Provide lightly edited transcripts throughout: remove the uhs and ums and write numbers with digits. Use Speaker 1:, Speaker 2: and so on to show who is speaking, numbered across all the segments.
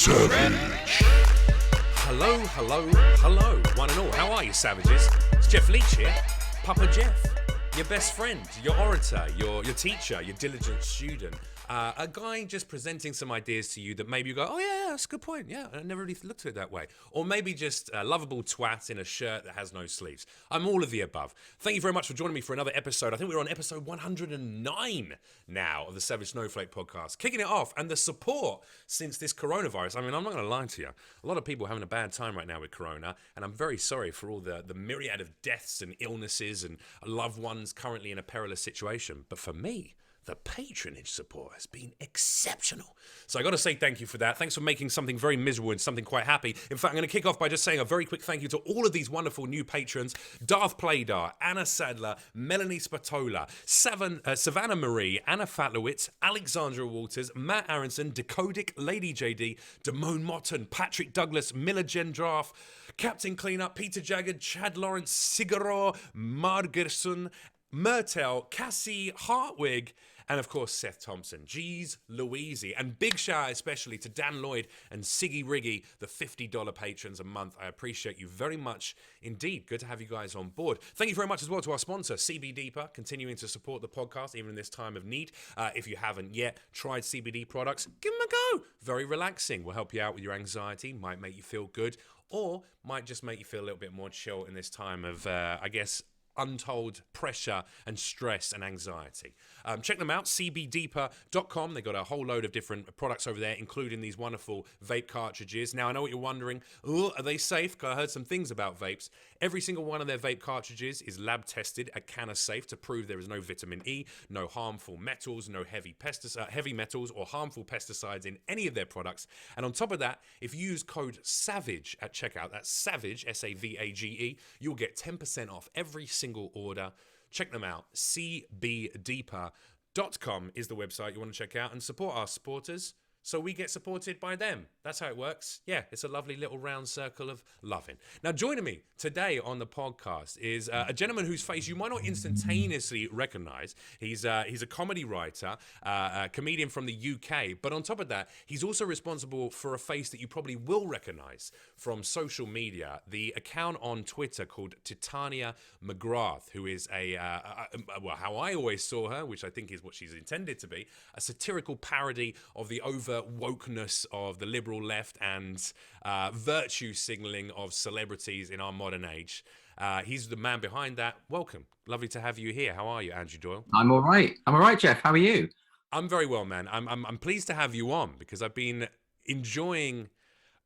Speaker 1: Savage.
Speaker 2: Hello, one and all. How are you, savages? It's Jeff Leach here, Papa Jeff, your best friend, your orator, your teacher, your diligent student. A guy just presenting some ideas to you that maybe you go, oh yeah, that's a good point. Yeah, I never really looked at it that way. Or maybe just a lovable twat in a shirt that has no sleeves. I'm all of the above. Thank you very much for joining me for another episode. I think we're on episode 109 now of the Savage Snowflake podcast. Kicking it off, and the support since this coronavirus. I mean, I'm not going to lie to you. A lot of people are having a bad time right now with corona, and I'm very sorry for all the myriad of deaths and illnesses and loved ones currently in a perilous situation. But for me, the patronage support has been exceptional. So I got to say thank you for that. Thanks for making something very miserable into something quite happy. In fact, I'm going to kick off by just saying a very quick thank you to all of these wonderful new patrons: Darth Playdar, Anna Sadler, Melanie Spatola, Savannah Marie, Anna Fatlowitz, Alexandra Walters, Matt Aronson, Decodic, Lady JD, Damone Motton, Patrick Douglas, Miller Gendraff, Captain Cleanup, Peter Jagged, Chad Lawrence, Sigaro, Margerson, Myrtle, Cassie, Hartwig, and of course Seth Thompson. Jeez Louise. And big shout out especially to Dan Lloyd and Siggy Riggy, the $50 patrons a month. I appreciate you very much indeed. Good to have you guys on board. Thank you very much as well to our sponsor, CB Deeper, continuing to support the podcast even in this time of need. If you haven't yet tried CBD products, give them a go. Very relaxing. Will help you out with your anxiety, might make you feel good, or might just make you feel a little bit more chill in this time of, untold pressure and stress and anxiety. Check them out, cbdeeper.com. They got a whole load of different products over there, including these wonderful vape cartridges. Now, I know what you're wondering. Are they safe? Because I heard some things about vapes. Every single one of their vape cartridges is lab tested at CannaSafe to prove there is no vitamin E, no harmful metals, no heavy metals or harmful pesticides in any of their products. And on top of that, if you use code SAVAGE at checkout, that's SAVAGE, S-A-V-A-G-E, you'll get 10% off every single order. Check them out. cbdeeper.com is the website you want to check out, and support our supporters so we get supported by them. That's how it works. Yeah, it's a lovely little round circle of loving. Now, joining me today on the podcast is a gentleman whose face you might not instantaneously recognize. He's a comedy writer, a comedian from the UK, but on top of that, he's also responsible for a face that you probably will recognize from social media. The account on Twitter called Titania McGrath, who is well, how I always saw her, which I think is what she's intended to be, a satirical parody of the wokeness of the liberal left and virtue signaling of celebrities in our modern age. He's the man behind that. Welcome. Lovely to have you here. How are you, Andrew Doyle?
Speaker 3: I'm all right, Jeff. How are you?
Speaker 2: I'm very well, man. I'm pleased to have you on because I've been enjoying.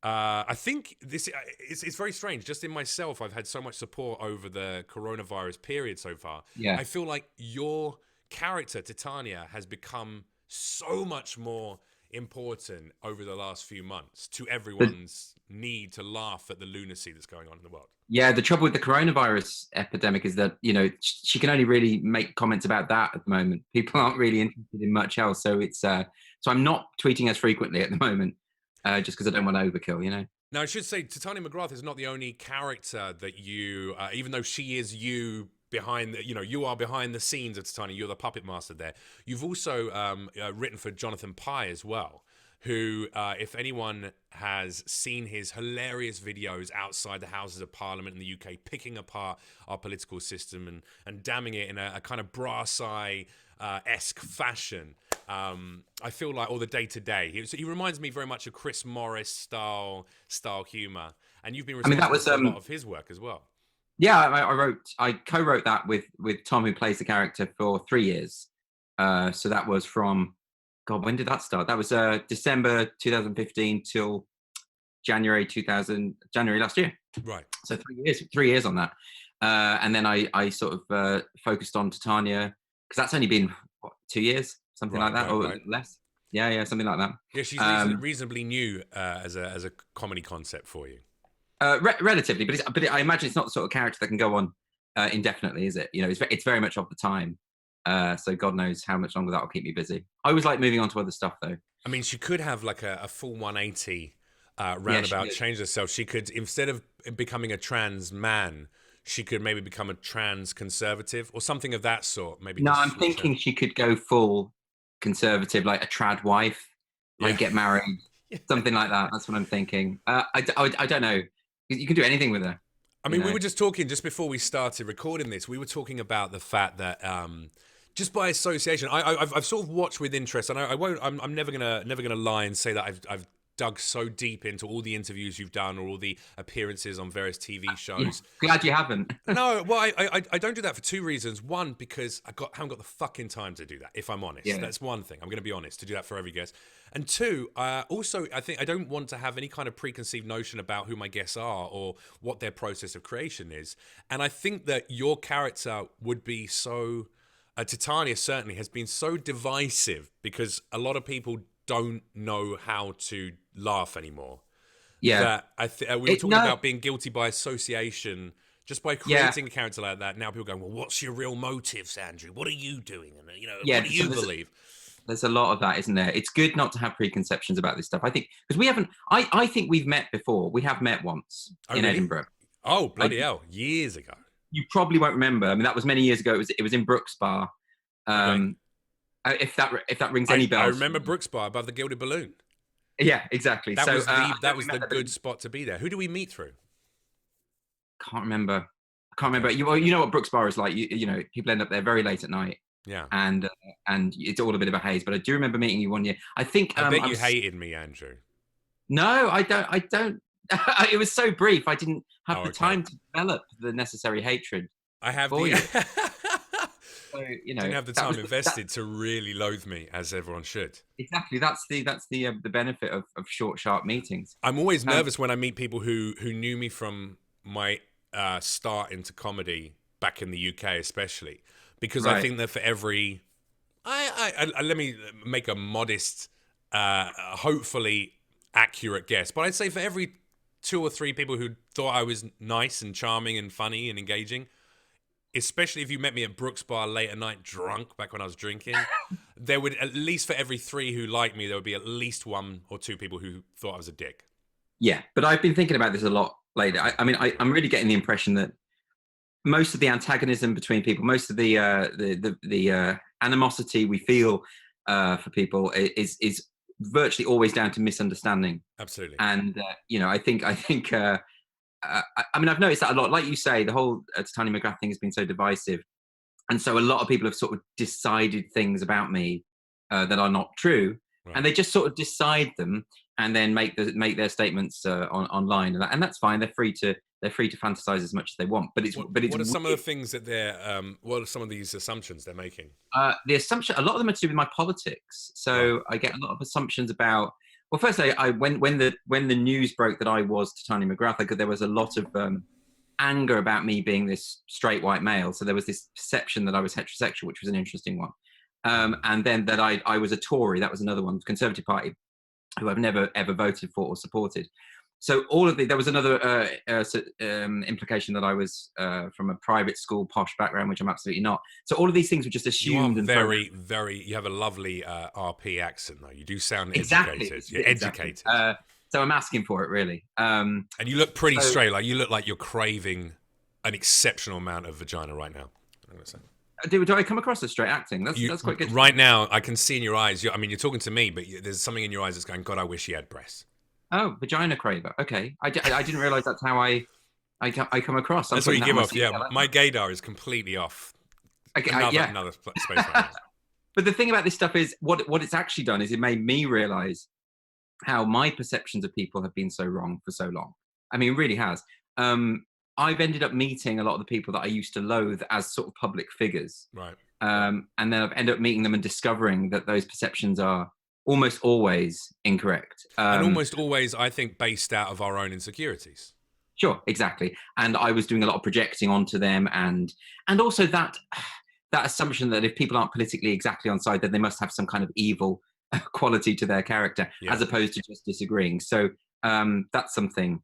Speaker 2: I think this it's very strange. Just in myself, I've had so much support over the coronavirus period so far.
Speaker 3: Yeah.
Speaker 2: I feel like your character, Titania, has become so much more important over the last few months to everyone's need to laugh at the lunacy that's going on in the world.
Speaker 3: Yeah, the trouble with the coronavirus epidemic is that, she can only really make comments about that at the moment. People aren't really interested in much else. So it's so I'm not tweeting as frequently at the moment, just because I don't want to overkill,
Speaker 2: Now, I should say Titania McGrath is not the only character that you, even though she is you behind the, you are behind the scenes of Titania, you're the puppet master there. You've also written for Jonathan Pye as well, who, if anyone has seen his hilarious videos outside the Houses of Parliament in the UK, picking apart our political system and damning it in a kind of brass-eye-esque fashion, I feel like all the day-to-day. He reminds me very much of Chris Morris style humor, and you've been responsible for a lot of his work as well.
Speaker 3: Yeah, I co-wrote that with Tom, who plays the character, for 3 years. So that was from, God, when did that start? That was December 2015 till January last year.
Speaker 2: Right.
Speaker 3: So 3 years on that. And then I sort of focused on Titania, because that's only been, 2 years? Something like that, or less? Yeah, something like that.
Speaker 2: Yeah, she's reasonably new as a comedy concept for you.
Speaker 3: Relatively, but I imagine it's not the sort of character that can go on indefinitely, is it? It's very much of the time. So God knows how much longer that will keep me busy. I always like moving on to other stuff, though.
Speaker 2: I mean, she could have like a full 180 roundabout change herself. She could, instead of becoming a trans man, she could maybe become a trans conservative or something of that sort. Maybe.
Speaker 3: No, I'm thinking she could go full conservative, like a trad wife, like get married, something like that. That's what I'm thinking. I don't know. You can do anything with her.
Speaker 2: I mean, we were just talking just before we started recording this. We were talking about the fact that just by association, I've sort of watched with interest, and I won't. I'm never gonna lie and say that I've dug so deep into all the interviews you've done or all the appearances on various TV shows.
Speaker 3: Yeah, glad you haven't.
Speaker 2: No, well, I don't do that for two reasons. One, because haven't got the fucking time to do that, if I'm honest.
Speaker 3: Yeah.
Speaker 2: That's one thing. I'm going to be honest, to do that for every guest. And two, also, I think I don't want to have any kind of preconceived notion about who my guests are or what their process of creation is. And I think that your character would be so... Titania certainly has been so divisive because a lot of people don't know how to laugh anymore.
Speaker 3: Yeah.
Speaker 2: That we were talking about being guilty by association just by creating a character like that. Now people go, well, what's your real motives, Andrew? What are you doing? And what do you believe?
Speaker 3: There's a lot of that, isn't there? It's good not to have preconceptions about this stuff. I think because we haven't. I think we've met before. We have met once in Edinburgh.
Speaker 2: Oh, bloody hell! Years ago.
Speaker 3: You probably won't remember. I mean, that was many years ago. It was in Brooks Bar. If that rings any bells.
Speaker 2: I remember Brooks Bar above the Gilded Balloon.
Speaker 3: Yeah, exactly.
Speaker 2: That was the good spot to be there. Who do we meet through?
Speaker 3: Can't remember. You know what Brooks Bar is like. You know, people end up there very late at night.
Speaker 2: Yeah.
Speaker 3: And it's all a bit of a haze. But I do remember meeting you one year. I think.
Speaker 2: I bet you hated me, Andrew.
Speaker 3: No, I don't. It was so brief. I didn't have the time to develop the necessary hatred.
Speaker 2: I have
Speaker 3: So, you know,
Speaker 2: didn't have the time invested to really loathe me, as everyone should.
Speaker 3: Exactly. That's the benefit of short, sharp meetings.
Speaker 2: I'm always nervous when I meet people who knew me from my start into comedy back in the UK, especially because I think that for every, let me make a modest, hopefully accurate guess, but I'd say for every 2 or 3 people who thought I was nice and charming and funny and engaging, especially if you met me at Brooks Bar late at night drunk back when I was drinking, there would, at least for every 3 who liked me, there would be at least 1 or 2 people who thought I was a dick.
Speaker 3: Yeah, but I've been thinking about this a lot lately. I'm really getting the impression that most of the antagonism between people, most of the animosity we feel for people is virtually always down to misunderstanding.
Speaker 2: Absolutely.
Speaker 3: And I think I've noticed that a lot. Like you say, the whole Titania McGrath thing has been so divisive, and so a lot of people have sort of decided things about me that are not true, and they just sort of decide them and then make their statements online, and that's fine. They're free to fantasize as much as they want. But what
Speaker 2: are some of the things that they're what are some of these assumptions they're making?
Speaker 3: The assumption, a lot of them are to do with my politics. So I get a lot of assumptions about. Well, firstly, when the news broke that I was Titania McGrath, there was a lot of anger about me being this straight white male. So there was this perception that I was heterosexual, which was an interesting one. And then that I was a Tory. That was another one, Conservative Party, who I've never ever voted for or supported. So all of there was another implication that I was from a private school posh background, which I'm absolutely not. So all of these things were just assumed.
Speaker 2: You have a lovely RP accent, though. You do sound educated. You're educated.
Speaker 3: So I'm asking for it, really.
Speaker 2: And you look pretty straight. Like you look like you're craving an exceptional amount of vagina right now. I'm gonna say.
Speaker 3: Do I come across as straight acting? That's quite good.
Speaker 2: Right now, I can see in your eyes. You're talking to me, but there's something in your eyes that's going, God, I wish he had breasts.
Speaker 3: Oh, vagina craver. Okay, I didn't realize that's how I come across.
Speaker 2: That's what you give off. Yeah, my gaydar is completely off.
Speaker 3: Okay,
Speaker 2: another space. Right.
Speaker 3: But the thing about this stuff is, what it's actually done is it made me realize how my perceptions of people have been so wrong for so long. I mean, it really has. I've ended up meeting a lot of the people that I used to loathe as sort of public figures.
Speaker 2: Right.
Speaker 3: And then I've ended up meeting them and discovering that those perceptions are almost always incorrect.
Speaker 2: And almost always, I think, based out of our own insecurities.
Speaker 3: Sure, exactly. And I was doing a lot of projecting onto them, and also that assumption that if people aren't politically exactly on side, then they must have some kind of evil quality to their character, as opposed to just disagreeing. So that's something.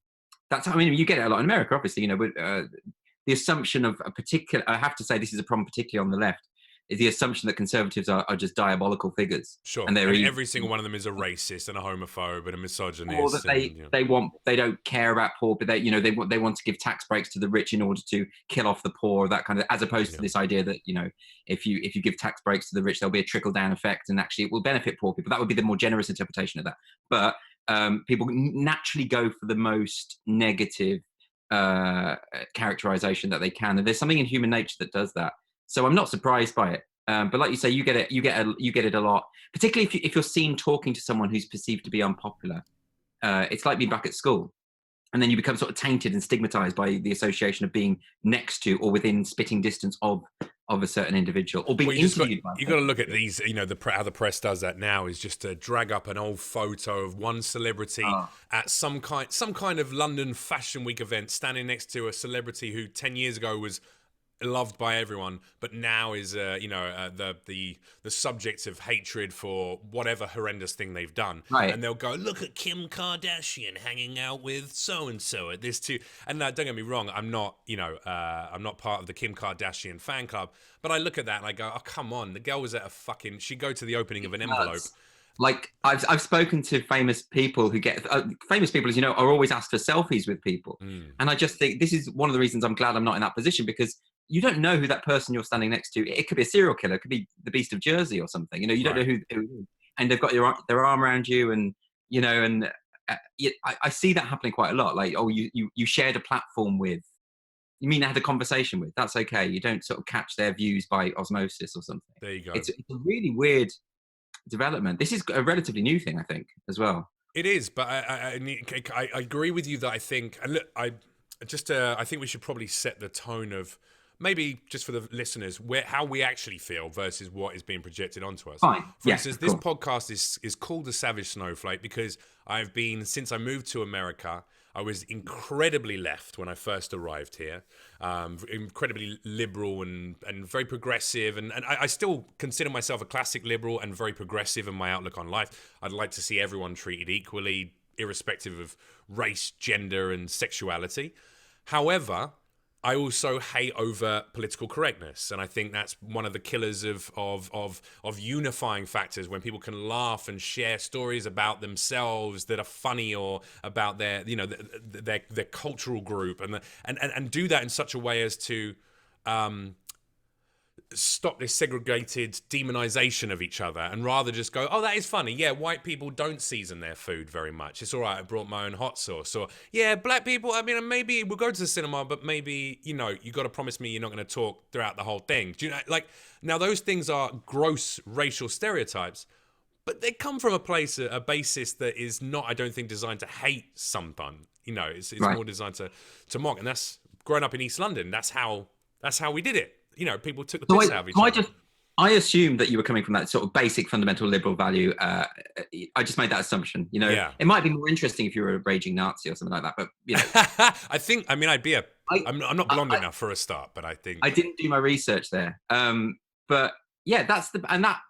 Speaker 3: You get it a lot in America, obviously. The assumption of a particular. I have to say, this is a problem, particularly on the left. Is the assumption that conservatives are just diabolical figures.
Speaker 2: Sure. And every single one of them is a racist and a homophobe and a misogynist.
Speaker 3: Or that they don't care about poor, but they want to give tax breaks to the rich in order to kill off the poor, that kind of, as opposed to this idea that, if you give tax breaks to the rich, there'll be a trickle down effect and actually it will benefit poor people. That would be the more generous interpretation of that. But people naturally go for the most negative characterization that they can, and there's something in human nature that does that. So I'm not surprised by it. But like you say, you get it a lot, particularly if you're seen talking to someone who's perceived to be unpopular. It's like being back at school, and then you become sort of tainted and stigmatized by the association of being next to or within spitting distance of a certain individual, or being interviewed by.
Speaker 2: You got to look at these. How the press does that now is just to drag up an old photo of one celebrity at some kind of London Fashion Week event, standing next to a celebrity who 10 years ago was loved by everyone, but now is the subject of hatred for whatever horrendous thing they've done.
Speaker 3: Right.
Speaker 2: And they'll go, look at Kim Kardashian hanging out with so and so at this too. And don't get me wrong, I'm not part of the Kim Kardashian fan club, but I look at that and I go, oh come on, the girl was at she'd go to the opening of an envelope.
Speaker 3: Like I've spoken to famous people who get famous people, as you know, are always asked for selfies with people, and I just think this is one of the reasons I'm glad I'm not in that position, because you don't know who that person you're standing next to. It could be a serial killer, it could be the Beast of Jersey or something. You don't know who, and they've got their arm around you, and I see that happening quite a lot. Like, oh, you shared a platform with. You mean I had a conversation with? That's okay. You don't sort of catch their views by osmosis or something.
Speaker 2: There you go.
Speaker 3: It's a really weird development. This is a relatively new thing, I think, as well.
Speaker 2: It is, but I agree with you that I think, and look, I think we should probably set the tone of maybe just for the listeners how we actually feel versus what is being projected onto us.
Speaker 3: Fine.
Speaker 2: For instance, this podcast is called The Savage Snowflake because since I moved to America, I was incredibly left when I first arrived here, incredibly liberal and very progressive. And I still consider myself a classic liberal and very progressive in my outlook on life. I'd like to see everyone treated equally, irrespective of race, gender, and sexuality. However, I also hate over political correctness, and I think that's one of the killers of unifying factors, when people can laugh and share stories about themselves that are funny, or about their their cultural group, and do that in such a way as to stop this segregated demonization of each other, and rather just go, oh, that is funny. Yeah, white people don't season their food very much. It's all right, I brought my own hot sauce. Or, yeah, black people, I mean, maybe we'll go to the cinema, but maybe, you got to promise me you're not going to talk throughout the whole thing. Do you know, like, now those things are gross racial stereotypes, but they come from a basis that is not, I don't think, designed to hate someone. It's right. More designed to mock. And that's, growing up in East London, that's how we did it. People took the piss out of each other.
Speaker 3: I assumed that you were coming from that sort of basic fundamental liberal value. I just made that assumption. It might be more interesting if you were a raging Nazi or something like that. But I'm not blonde enough for a start. But I think I didn't do my research there. But yeah, that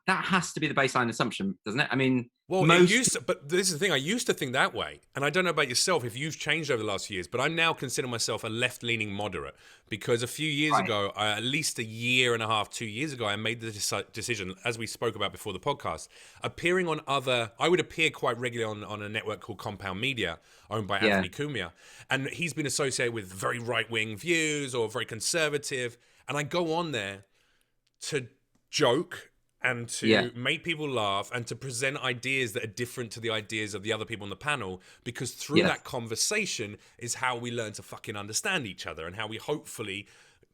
Speaker 3: has to be the baseline assumption, doesn't it? I mean,
Speaker 2: well, but this is the thing. I used to think that way, and I don't know about yourself if you've changed over the last few years. But I now consider myself a left-leaning moderate, because a few years ago, at least a year and a half, 2 years ago, I made the decision, as we spoke about before the podcast, I would appear quite regularly on a network called Compound Media, owned by Anthony Cumia, and he's been associated with very right-wing views or very conservative, and I go on there to joke and to make people laugh and to present ideas that are different to the ideas of the other people on the panel, because through that conversation is how we learn to fucking understand each other, and how we hopefully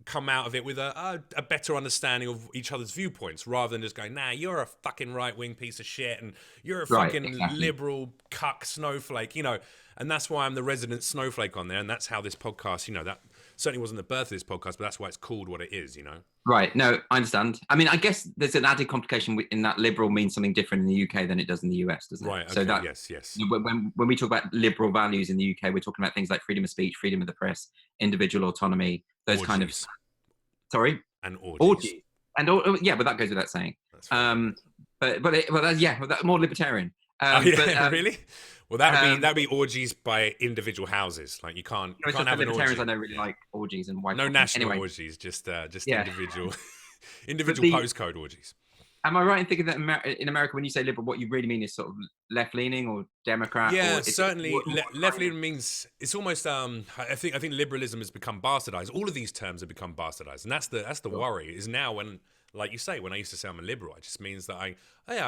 Speaker 2: come out of it with a better understanding of each other's viewpoints, rather than just going, nah, you're a fucking right-wing piece of shit and you're a fucking liberal cuck snowflake, and that's why I'm the resident snowflake on there, and that's how this podcast, that certainly wasn't the birth of this podcast, but that's why it's called what it is,
Speaker 3: Right. No, I understand. I mean, I guess there's an added complication in that liberal means something different in the UK than it does in the US, doesn't it?
Speaker 2: Right. Okay,
Speaker 3: so that,
Speaker 2: yes.
Speaker 3: When we talk about liberal values in the UK, we're talking about things like freedom of speech, freedom of the press, individual autonomy, those kind of. Sorry.
Speaker 2: And orgies.
Speaker 3: And but that goes without saying. But more libertarian.
Speaker 2: Really? Well, that'd be orgies by individual houses. Like you can't have an
Speaker 3: libertarians
Speaker 2: orgy.
Speaker 3: I know really like orgies and white.
Speaker 2: No national orgies, just individual postcode orgies.
Speaker 3: Am I right in thinking that in America, when you say liberal, what you really mean is sort of left-leaning or Democrat, or
Speaker 2: Yeah,
Speaker 3: is it
Speaker 2: certainly.
Speaker 3: what
Speaker 2: Left
Speaker 3: kind of?
Speaker 2: leaning means it's almost. I think liberalism has become bastardized. All of these terms have become bastardized, and that's the
Speaker 3: Sure.
Speaker 2: worry. Is now when, like you say, when I used to say I'm a liberal, it just means that I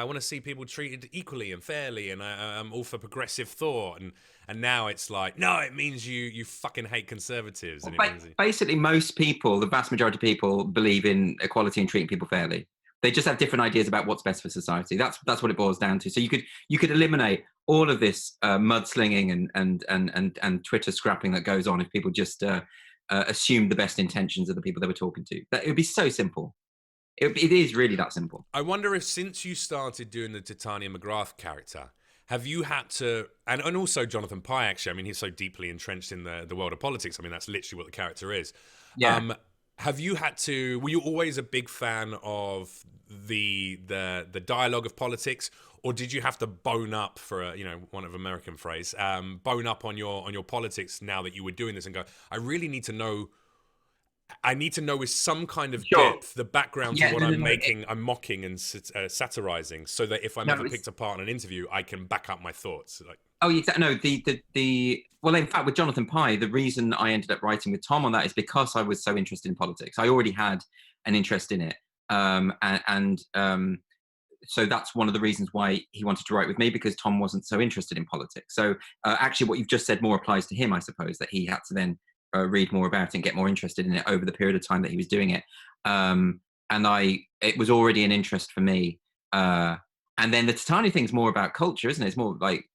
Speaker 2: want to see people treated equally and fairly, and I'm all for progressive thought. And now it's like, no, it means you fucking hate conservatives,
Speaker 3: Well,
Speaker 2: and it means
Speaker 3: basically, most people, the vast majority of people, believe in equality and treating people fairly. They just have different ideas about what's best for society. That's what it boils down to. So you could eliminate all of this mudslinging and Twitter scrapping that goes on if people just assume the best intentions of the people they were talking to. That it would be so simple. It is really that simple.
Speaker 2: I wonder if since you started doing the Titania McGrath character, have you had to, and also Jonathan Pye, actually, I mean, he's so deeply entrenched in the world of politics. I mean, that's literally what the character is.
Speaker 3: Yeah.
Speaker 2: Have you had to, were you always a big fan of the dialogue of politics, or did you have to bone up, for a, one of American phrase, bone up on your politics now that you were doing this and go, I need to know with some kind of
Speaker 3: Sure.
Speaker 2: depth the background to
Speaker 3: Yeah.
Speaker 2: what
Speaker 3: No. No.
Speaker 2: I'm
Speaker 3: No.
Speaker 2: making, I'm mocking and satirizing, so that if I'm
Speaker 3: No.
Speaker 2: ever picked apart in an interview, I can back up my thoughts. Like,
Speaker 3: Oh, exactly. No, the well, in fact, with Jonathan Pye, the reason I ended up writing with Tom on that is because I was so interested in politics. I already had an interest in it, and so that's one of the reasons why he wanted to write with me, because Tom wasn't so interested in politics. So actually, what you've just said more applies to him, I suppose, that he had to then read more about it and get more interested in it over the period of time that he was doing it. And it was already an interest for me. And then the Titania thing's more about culture, isn't it? It's more like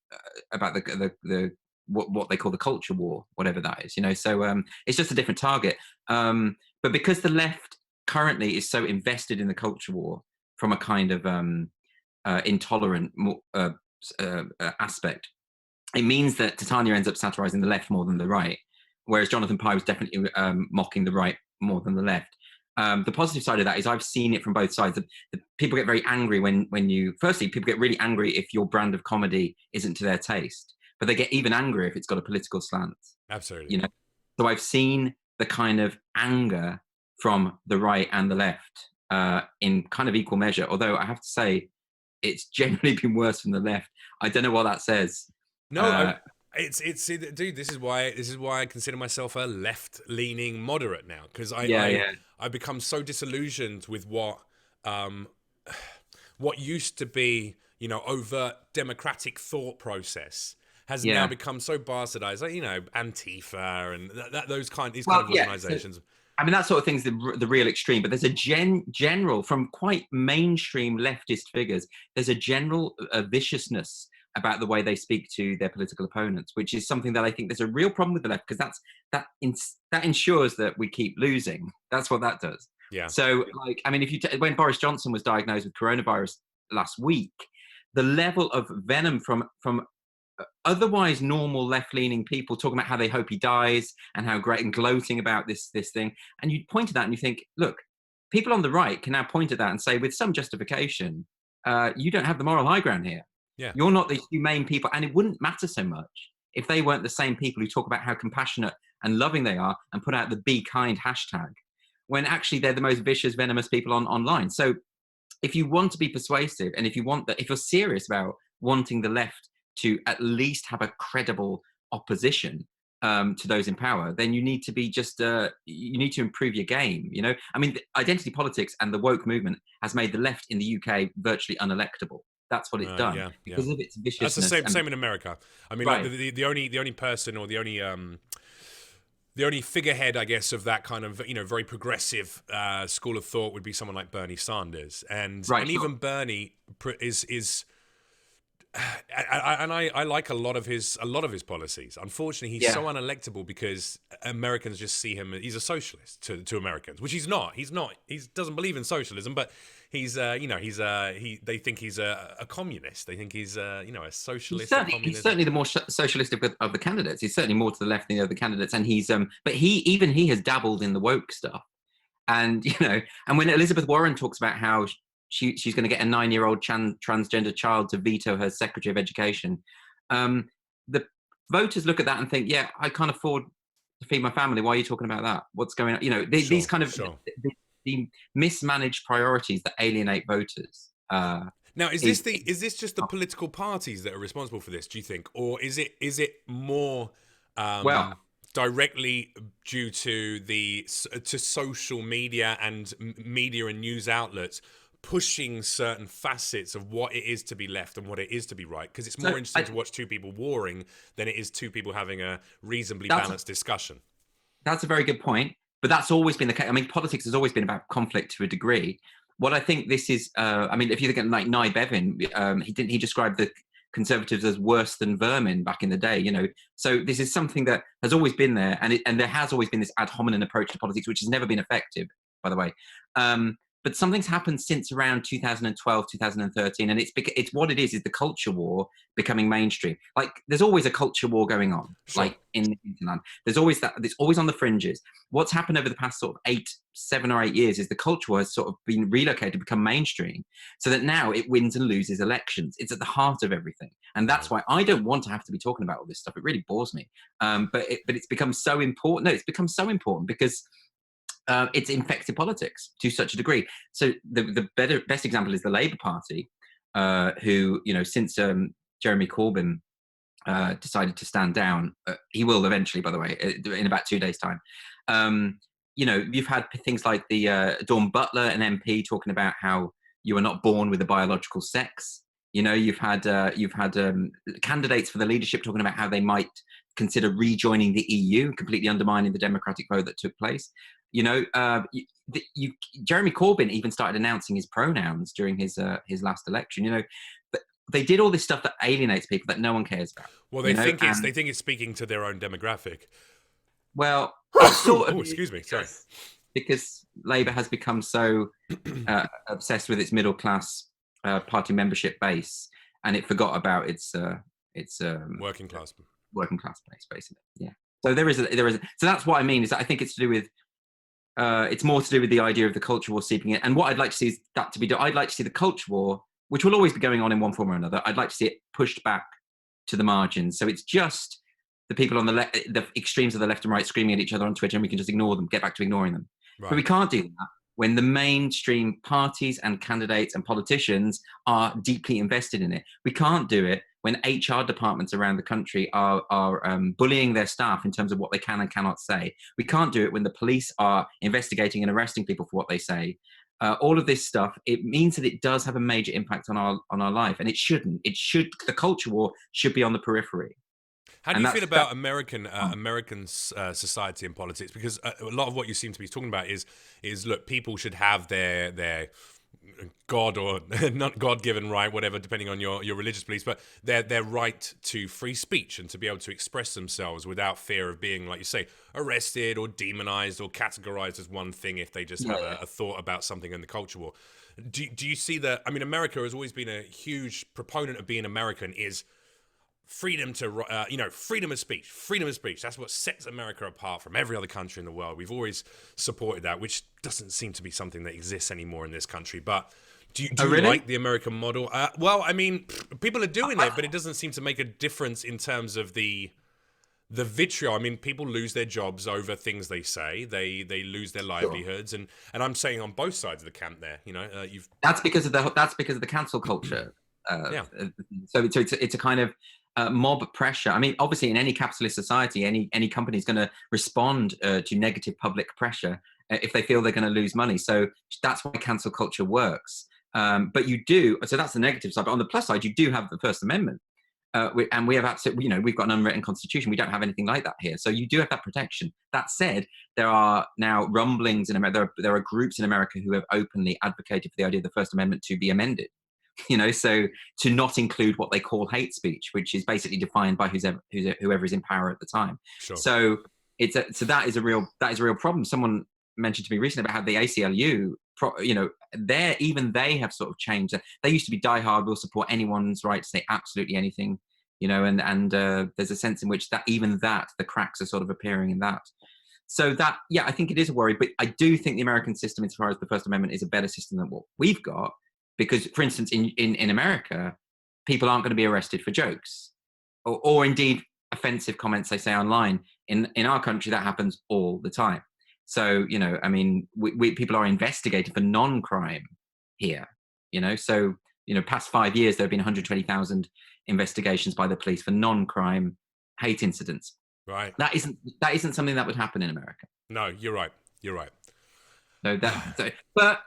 Speaker 3: about the what they call the culture war, whatever that is, So it's just a different target. But because the left currently is so invested in the culture war from a kind of intolerant aspect, it means that Titania ends up satirizing the left more than the right, whereas Jonathan Pye was definitely mocking the right more than the left. The positive side of that is I've seen it from both sides. The people get very angry when firstly, people get really angry if your brand of comedy isn't to their taste, but they get even angrier if it's got a political slant.
Speaker 2: absolutely.
Speaker 3: So I've seen the kind of anger from the right and the left in kind of equal measure. Although I have to say, it's generally been worse from the left. I don't know what that says.
Speaker 2: No, it's dude. This is why I consider myself a left-leaning moderate now, because I become so disillusioned with what used to be overt democratic thought process has now become so bastardized. Like, Antifa and these kind of organizations.
Speaker 3: So, I mean, that sort of thing's the real extreme, but there's a general, from quite mainstream leftist figures, there's a general viciousness about the way they speak to their political opponents, which is something that I think there's a real problem with the left, because that ensures that we keep losing. That's what that does.
Speaker 2: Yeah.
Speaker 3: So, like, I mean, if when Boris Johnson was diagnosed with coronavirus last week, the level of venom from otherwise normal left-leaning people talking about how they hope he dies and how great, and gloating about this thing, and you point to that and you think, look, people on the right can now point at that and say with some justification, you don't have the moral high ground here.
Speaker 2: Yeah.
Speaker 3: You're not the humane people, and it wouldn't matter so much if they weren't the same people who talk about how compassionate and loving they are and put out the "Be Kind" hashtag, when actually they're the most vicious, venomous people online. So if you want to be persuasive, and if you're serious about wanting the left to at least have a credible opposition to those in power, then you need to be you need to improve your game. I mean, identity politics and the woke movement has made the left in the UK virtually unelectable. That's what it's done because of its viciousness.
Speaker 2: That's the same in America. I mean,
Speaker 3: right.
Speaker 2: Like the only person, or the only figurehead, I guess, of that kind of very progressive school of thought would be someone like Bernie Sanders, and even Bernie is. I like a lot of his policies. Unfortunately, he's so unelectable because Americans just see him. He's a socialist to Americans, which he's not. He doesn't believe in socialism, but they think he's a communist. They think he's a socialist.
Speaker 3: He's certainly the more socialistic of the candidates. He's certainly more to the left than the other candidates, and he has dabbled in the woke stuff. And and when Elizabeth Warren talks about how she's going to get a 9-year-old transgender child to veto her Secretary of Education, the voters look at that and think, yeah, I can't afford to feed my family. Why are you talking about that? What's going on? These kind of the mismanaged priorities that alienate voters.
Speaker 2: Now,
Speaker 3: Is
Speaker 2: is this just the political parties that are responsible for this? Do you think, or is it more
Speaker 3: well,
Speaker 2: directly due to to social media and media and news outlets pushing certain facets of what it is to be left and what it is to be right? Because it's more
Speaker 3: so
Speaker 2: interesting to watch two people warring than it is two people having a reasonably
Speaker 3: that's
Speaker 2: balanced discussion.
Speaker 3: That's a very good point, but that's always been the case. I mean, politics has always been about conflict to a degree. What I think this is, I mean, if you look at like Nye Bevin, he described the Conservatives as worse than vermin back in the day. So this is something that has always been there, and there has always been this ad hominem approach to politics, which has never been effective, by the way. But something's happened since around 2012, 2013, and it's what it is the culture war becoming mainstream. Like, there's always a culture war going on,
Speaker 2: Sure.
Speaker 3: like in the hinterland. There's always that. It's always on the fringes. What's happened over the past sort of 7 or 8 years is the culture war has sort of been relocated, become mainstream, so that now it wins and loses elections. It's at the heart of everything, and that's why I don't want to have to be talking about all this stuff. It really bores me. But it's become so important. No, it's become so important because it's infected politics to such a degree. So the best example is the Labour Party, who, since Jeremy Corbyn decided to stand down, he will eventually, by the way, in about 2 days' time. You've had things like the Dawn Butler, an MP, talking about how you are not born with a biological sex. You've had candidates for the leadership talking about how they might consider rejoining the EU, completely undermining the democratic vote that took place. Jeremy Corbyn even started announcing his pronouns during his last election. But they did all this stuff that alienates people that no one cares about.
Speaker 2: Well, they think it's speaking to their own demographic.
Speaker 3: Well, it's sort of
Speaker 2: Oh, excuse me. Sorry.
Speaker 3: Because Labour has become so obsessed with its middle class party membership base, and it forgot about its
Speaker 2: Working class
Speaker 3: base, basically. Yeah. So there is. So that's what I mean. Is that I think it's to do with. It's more to do with the idea of the culture war seeping in. And what I'd like to see is that to be done. I'd like to see the culture war, which will always be going on in one form or another. I'd like to see it pushed back to the margins. So it's just the people on the extremes of the left and right screaming at each other on Twitter, and we can just ignore them, get back to ignoring them.
Speaker 2: Right.
Speaker 3: But we can't do that when the mainstream parties and candidates and politicians are deeply invested in it. We can't do it when HR departments around the country are bullying their staff in terms of what they can and cannot say. We can't do it when the police are investigating and arresting people for what they say. All of this stuff, it means that it does have a major impact on our life, and it shouldn't. The culture war should be on the periphery.
Speaker 2: How do you feel about American society and politics? Because a lot of what you seem to be talking about is look, people should have their God or not God-given right, whatever, depending on your religious beliefs, but their right to free speech and to be able to express themselves without fear of being, like you say, arrested or demonized or categorized as one thing if they just have a thought about something in the culture war. Do you see that? I mean, America has always been a huge proponent of being American is freedom to freedom of speech. That's what sets America apart from every other country in the world. We've always supported that, which doesn't seem to be something that exists anymore in this country. But do you
Speaker 3: really?
Speaker 2: like the American model? Well, I mean, people are doing it, but it doesn't seem to make a difference in terms of the vitriol. I mean, people lose their jobs over things they say. They lose their livelihoods, and I'm saying on both sides of the camp there.
Speaker 3: That's because of the cancel culture. So it's a kind of mob pressure. I mean, obviously, in any capitalist society, any company is going to respond to negative public pressure if they feel they're going to lose money. So that's why cancel culture works. But you do. So that's the negative side. But on the plus side, you do have the First Amendment, and we have absolutely. We've got an unwritten constitution. We don't have anything like that here. So you do have that protection. That said, there are now rumblings in America. There are groups in America who have openly advocated for the idea of the First Amendment to be amended. So to not include what they call hate speech, which is basically defined by whoever is in power at the time.
Speaker 2: Sure.
Speaker 3: So that is a real problem. Someone mentioned to me recently about how the ACLU, they have sort of changed. They used to be diehard, will support anyone's right to say absolutely anything, and there's a sense in which the cracks are sort of appearing in that. So I think it is a worry, but I do think the American system, as far as the First Amendment, is a better system than what we've got. Because, for instance, in America, people aren't going to be arrested for jokes or indeed offensive comments they say online. In our country, that happens all the time. So, I mean, people are investigated for non-crime here. So, past 5 years, there have been 120,000 investigations by the police for non-crime hate incidents.
Speaker 2: Right.
Speaker 3: That isn't something that would happen in America.
Speaker 2: No, you're right. You're right.
Speaker 3: But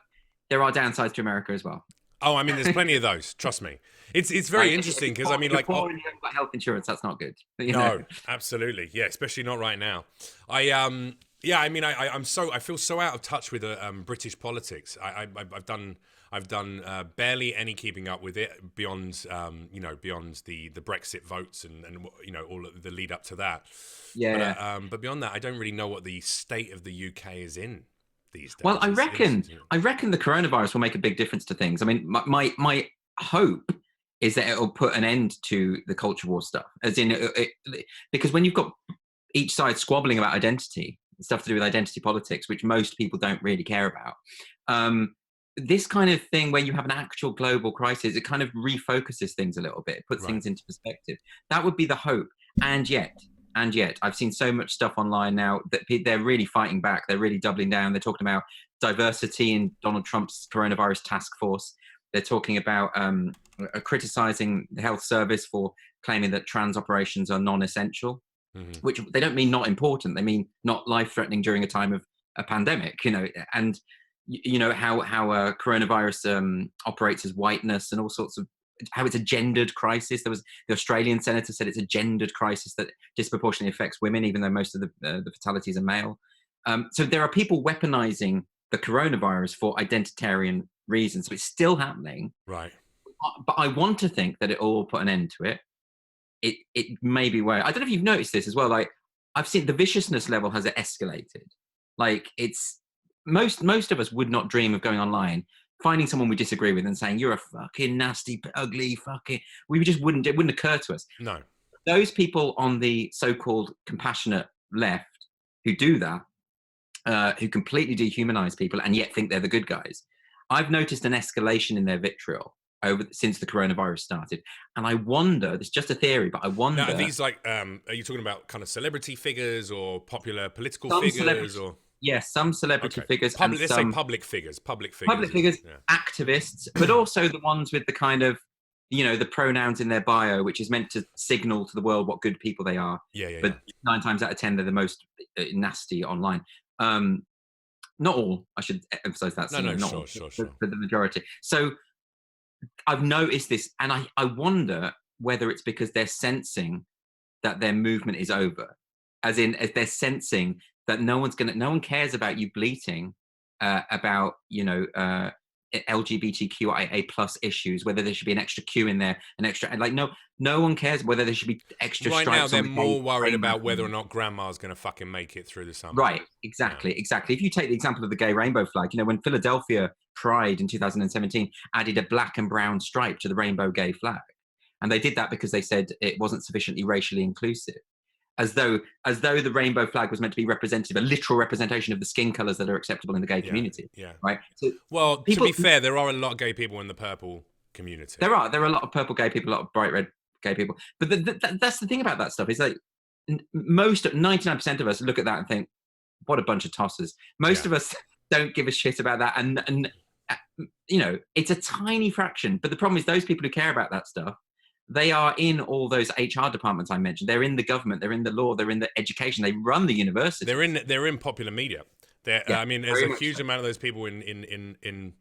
Speaker 3: there are downsides to America as well.
Speaker 2: Oh, I mean, there's plenty of those. Trust me. It's very interesting because I mean, like,
Speaker 3: poor and you haven't got health insurance, that's not good.
Speaker 2: No, absolutely, yeah, especially not right now. Yeah, I mean, I feel so out of touch with British politics. I've done barely any keeping up with it beyond beyond the Brexit votes and all of the lead up to that.
Speaker 3: Yeah.
Speaker 2: But beyond that, I don't really know what the state of the UK is in these days.
Speaker 3: Well, I reckon the coronavirus will make a big difference to things. I mean, my hope is that it'll put an end to the culture war stuff, as in because when you've got each side squabbling about identity, stuff to do with identity politics, which most people don't really care about, this kind of thing where you have an actual global crisis, it kind of refocuses things a little bit, it puts things into perspective. That would be the hope. And yet, I've seen so much stuff online now that they're really fighting back. They're really doubling down. They're talking about diversity in Donald Trump's coronavirus task force. They're talking about criticizing the health service for claiming that trans operations are non-essential, which they don't mean not important. They mean not life-threatening during a time of a pandemic, and how coronavirus operates as whiteness and all sorts of, how it's a gendered crisis. There was the Australian senator said it's a gendered crisis that disproportionately affects women, even though most of the fatalities are male. So there are people weaponizing the coronavirus for identitarian reasons. So it's still happening.
Speaker 2: Right.
Speaker 3: But I want to think that it all put an end to it. It may be where, I don't know if you've noticed this as well. Like, I've seen the viciousness level has escalated. Like, it's most of us would not dream of going online, finding someone we disagree with and saying, you're a fucking nasty, ugly fucking, it wouldn't occur to us.
Speaker 2: No.
Speaker 3: Those people on the so-called compassionate left who do that, who completely dehumanize people and yet think they're the good guys, I've noticed an escalation in their vitriol since the coronavirus started. And I wonder, it's just a theory, but I wonder.
Speaker 2: Now, are these like, are you talking about kind of celebrity figures or popular political figures? Or
Speaker 3: yes, some celebrity figures.
Speaker 2: Let's say public figures. Public figures,
Speaker 3: activists, but also the ones with the kind of, the pronouns in their bio, which is meant to signal to the world what good people they are. But 9 times out of 10, they're the most nasty online. Not all, I should emphasize that.
Speaker 2: Sure.
Speaker 3: For the majority. So I've noticed this, and I wonder whether it's because they're sensing that their movement is over, as they're sensing that no one cares about you bleating about LGBTQIA plus issues, whether there should be an extra Q in there, no one cares whether there should be extra stripes.
Speaker 2: Right now, they're more worried about whether or not grandma's going to fucking make it through the summer.
Speaker 3: Right, exactly. If you take the example of the gay rainbow flag, when Philadelphia Pride in 2017 added a black and brown stripe to the rainbow gay flag, and they did that because they said it wasn't sufficiently racially inclusive. As though the rainbow flag was meant to be representative, a literal representation of the skin colors that are acceptable in the gay community.
Speaker 2: Yeah.
Speaker 3: Right. So
Speaker 2: well, to be fair, there are a lot of gay people in the purple community.
Speaker 3: There are a lot of purple gay people, a lot of bright red gay people. But that's the thing about that stuff, is like 99% of us look at that and think, what a bunch of tossers. Most of us don't give a shit about that. And it's a tiny fraction. But the problem is those people who care about that stuff, they are in all those HR departments I mentioned. They're in the government. They're in the law. They're in the education. They run the university.
Speaker 2: They're in popular media. I mean, there's a huge amount of those people in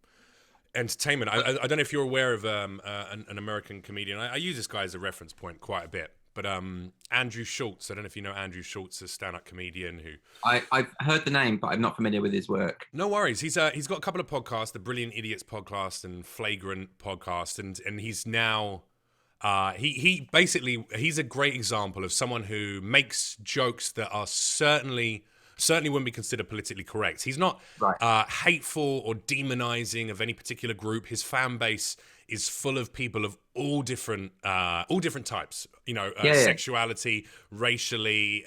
Speaker 2: entertainment. I don't know if you're aware of an American comedian. I use this guy as a reference point quite a bit. But Andrew Schultz. I don't know if you know Andrew Schultz, a stand-up comedian who.
Speaker 3: I've heard the name, but I'm not familiar with his work.
Speaker 2: No worries. He's got a couple of podcasts, the Brilliant Idiots podcast and Flagrant podcast, and he's now. He's a great example of someone who makes jokes that are certainly wouldn't be considered politically correct. He's not hateful or demonizing of any particular group. His fan base is full of people of all different types. Sexuality, racially,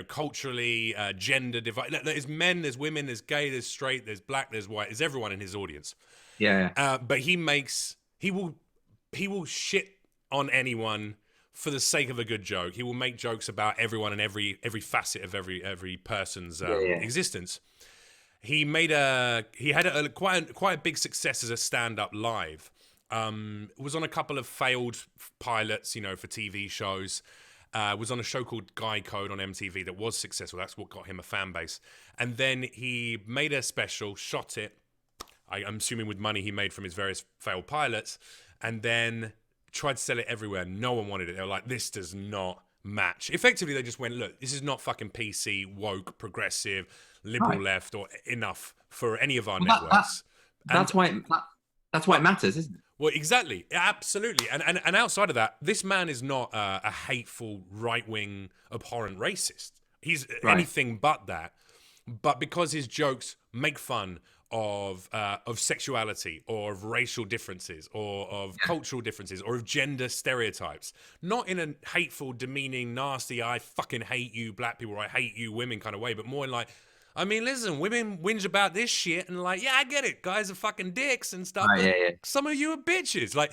Speaker 2: culturally, gender divide. There's men, there's women, there's gay, there's straight, there's black, there's white. There's everyone in his audience. But he will shit on anyone for the sake of a good joke. He will make jokes about everyone and every facet of every person's existence. He had quite a big success as a stand-up live, Was on a couple of failed pilots, for TV shows. Was on a show called Guy Code on MTV that was successful. That's what got him a fan base. And then he made a special, shot it, I'm assuming with money he made from his various failed pilots, and then tried to sell it everywhere. No one wanted it. They were like, this does not match. Effectively, they just went, look, this is not fucking PC, woke, progressive, liberal left, or enough for any of our networks.
Speaker 3: That's why it matters, isn't it?
Speaker 2: Well, exactly. Absolutely. And outside of that, this man is not a hateful, right-wing, abhorrent racist. He's anything but that. But because his jokes make fun of sexuality or of racial differences or of cultural differences or of gender stereotypes, not in a hateful, demeaning, nasty, I fucking hate you black people or I hate you women kind of way, but more in like, I mean, listen, women whinge about this shit and like, yeah, I get it. Guys are fucking dicks and stuff. Some of you are bitches. Like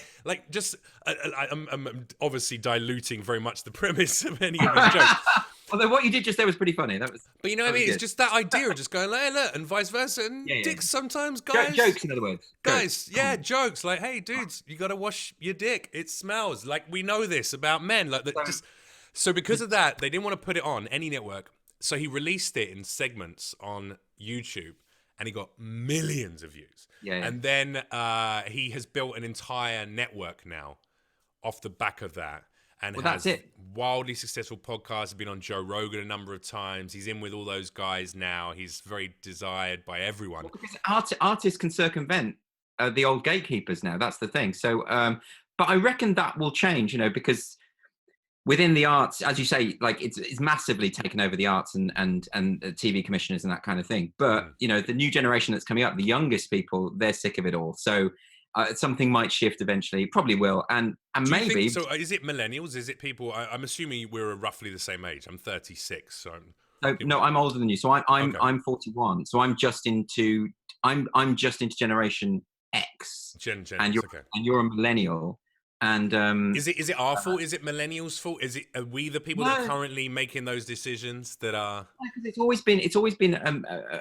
Speaker 2: just, I'm obviously diluting very much the premise of any of his jokes.
Speaker 3: Although what you did just there was pretty funny. But
Speaker 2: you know what I mean? It's just that idea of just going, hey, look, and vice versa. And dicks sometimes, guys.
Speaker 3: Jokes, in other words.
Speaker 2: Guys, jokes. Like, hey, dudes, you got to wash your dick. It smells. Like, we know this about men. Like, so because of that, they didn't want to put it on any network. So he released it in segments on YouTube, and he got millions of views. And then he has built an entire network now off the back of that. And has wildly successful podcasts. He's been on Joe Rogan a number of times. He's in with all those guys now. He's very desired by everyone.
Speaker 3: Well, because artists can circumvent the old gatekeepers now. That's the thing. So, but I reckon that will change, because within the arts, as you say, like it's massively taken over the arts and TV commissioners and that kind of thing. But, the new generation that's coming up, the youngest people, they're sick of it all. So, something might shift eventually, probably will, and maybe.
Speaker 2: So is it millennials? Is it people? I'm assuming we're roughly the same age. I'm 36, so.
Speaker 3: No, I'm older than you. So I'm 41. So I'm just into Generation X.
Speaker 2: Gen
Speaker 3: and
Speaker 2: X,
Speaker 3: you're a millennial. And
Speaker 2: is it our fault? Is it millennials' fault? Are we the people that are currently making those decisions that are?
Speaker 3: Because it's always been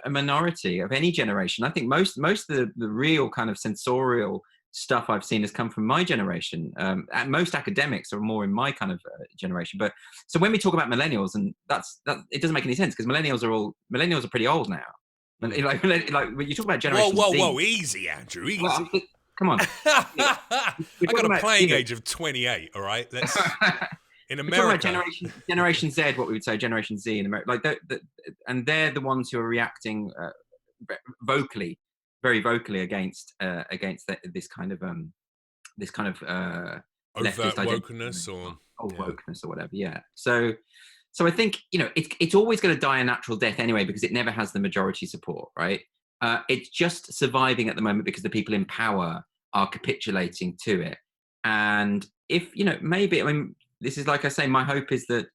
Speaker 3: a minority of any generation. I think most of the real kind of sensorial stuff I've seen has come from my generation. And most academics are more in my kind of generation. But so when we talk about millennials, and that it doesn't make any sense because millennials are pretty old now. Like when you talk about generation Z,
Speaker 2: whoa, easy, Andrew, easy.
Speaker 3: Well, come on.
Speaker 2: I got a playing age of 28, all right? That's in America.
Speaker 3: Generation Z, what we would say, Generation Z in America. And they're the ones who are reacting very vocally against this kind of
Speaker 2: overt wokeness or
Speaker 3: wokeness or whatever. Yeah. So I think, it's always going to die a natural death anyway, because it never has the majority support, right? It's just surviving at the moment because the people in power are capitulating to it. And if, maybe, this is like I say, my hope is that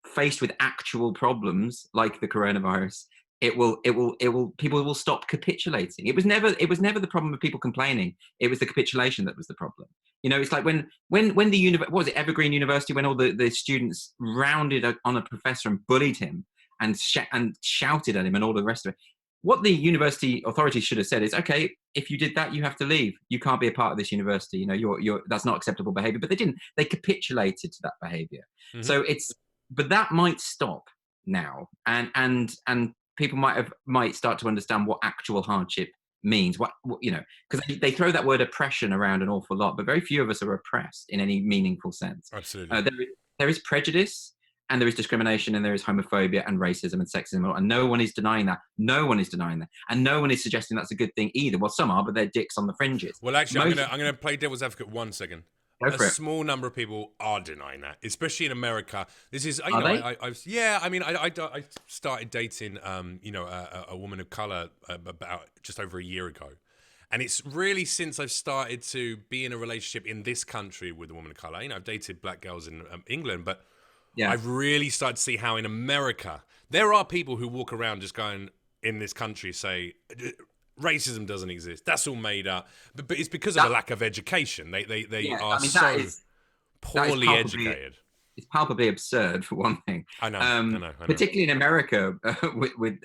Speaker 3: faced with actual problems like the coronavirus, people will stop capitulating. It was never the problem of people complaining. It was the capitulation that was the problem. It's like when the what was it, Evergreen University, when all the students rounded on a professor and bullied him and shouted at him and all the rest of it. What the university authorities should have said is, okay, if you did that, you have to leave. You can't be a part of this university. That's not acceptable behavior. But they didn't. They capitulated to that behavior. Mm-hmm. So but that might stop now, and people might start to understand what actual hardship means. What because they throw that word oppression around an awful lot, but very few of us are oppressed in any meaningful sense.
Speaker 2: Absolutely.
Speaker 3: There is prejudice. And there is discrimination, and there is homophobia and racism and sexism, and no one is denying that. No one is denying that, and no one is suggesting that's a good thing either. Well, some are, but they're dicks on the fringes.
Speaker 2: Well, actually, I'm gonna play devil's advocate 1 second.
Speaker 3: Go for it.
Speaker 2: Small number of people are denying that, especially in America. This is,
Speaker 3: I
Speaker 2: started dating, a woman of color about just over a year ago. And it's really since I've started to be in a relationship in this country with a woman of color. I've dated black girls in England, but I've really started to see how in America, there are people who walk around just going in this country say, racism doesn't exist. That's all made up. But it's because of a lack of education. They are poorly educated.
Speaker 3: It's palpably absurd, for one thing.
Speaker 2: I know.
Speaker 3: Particularly in America, with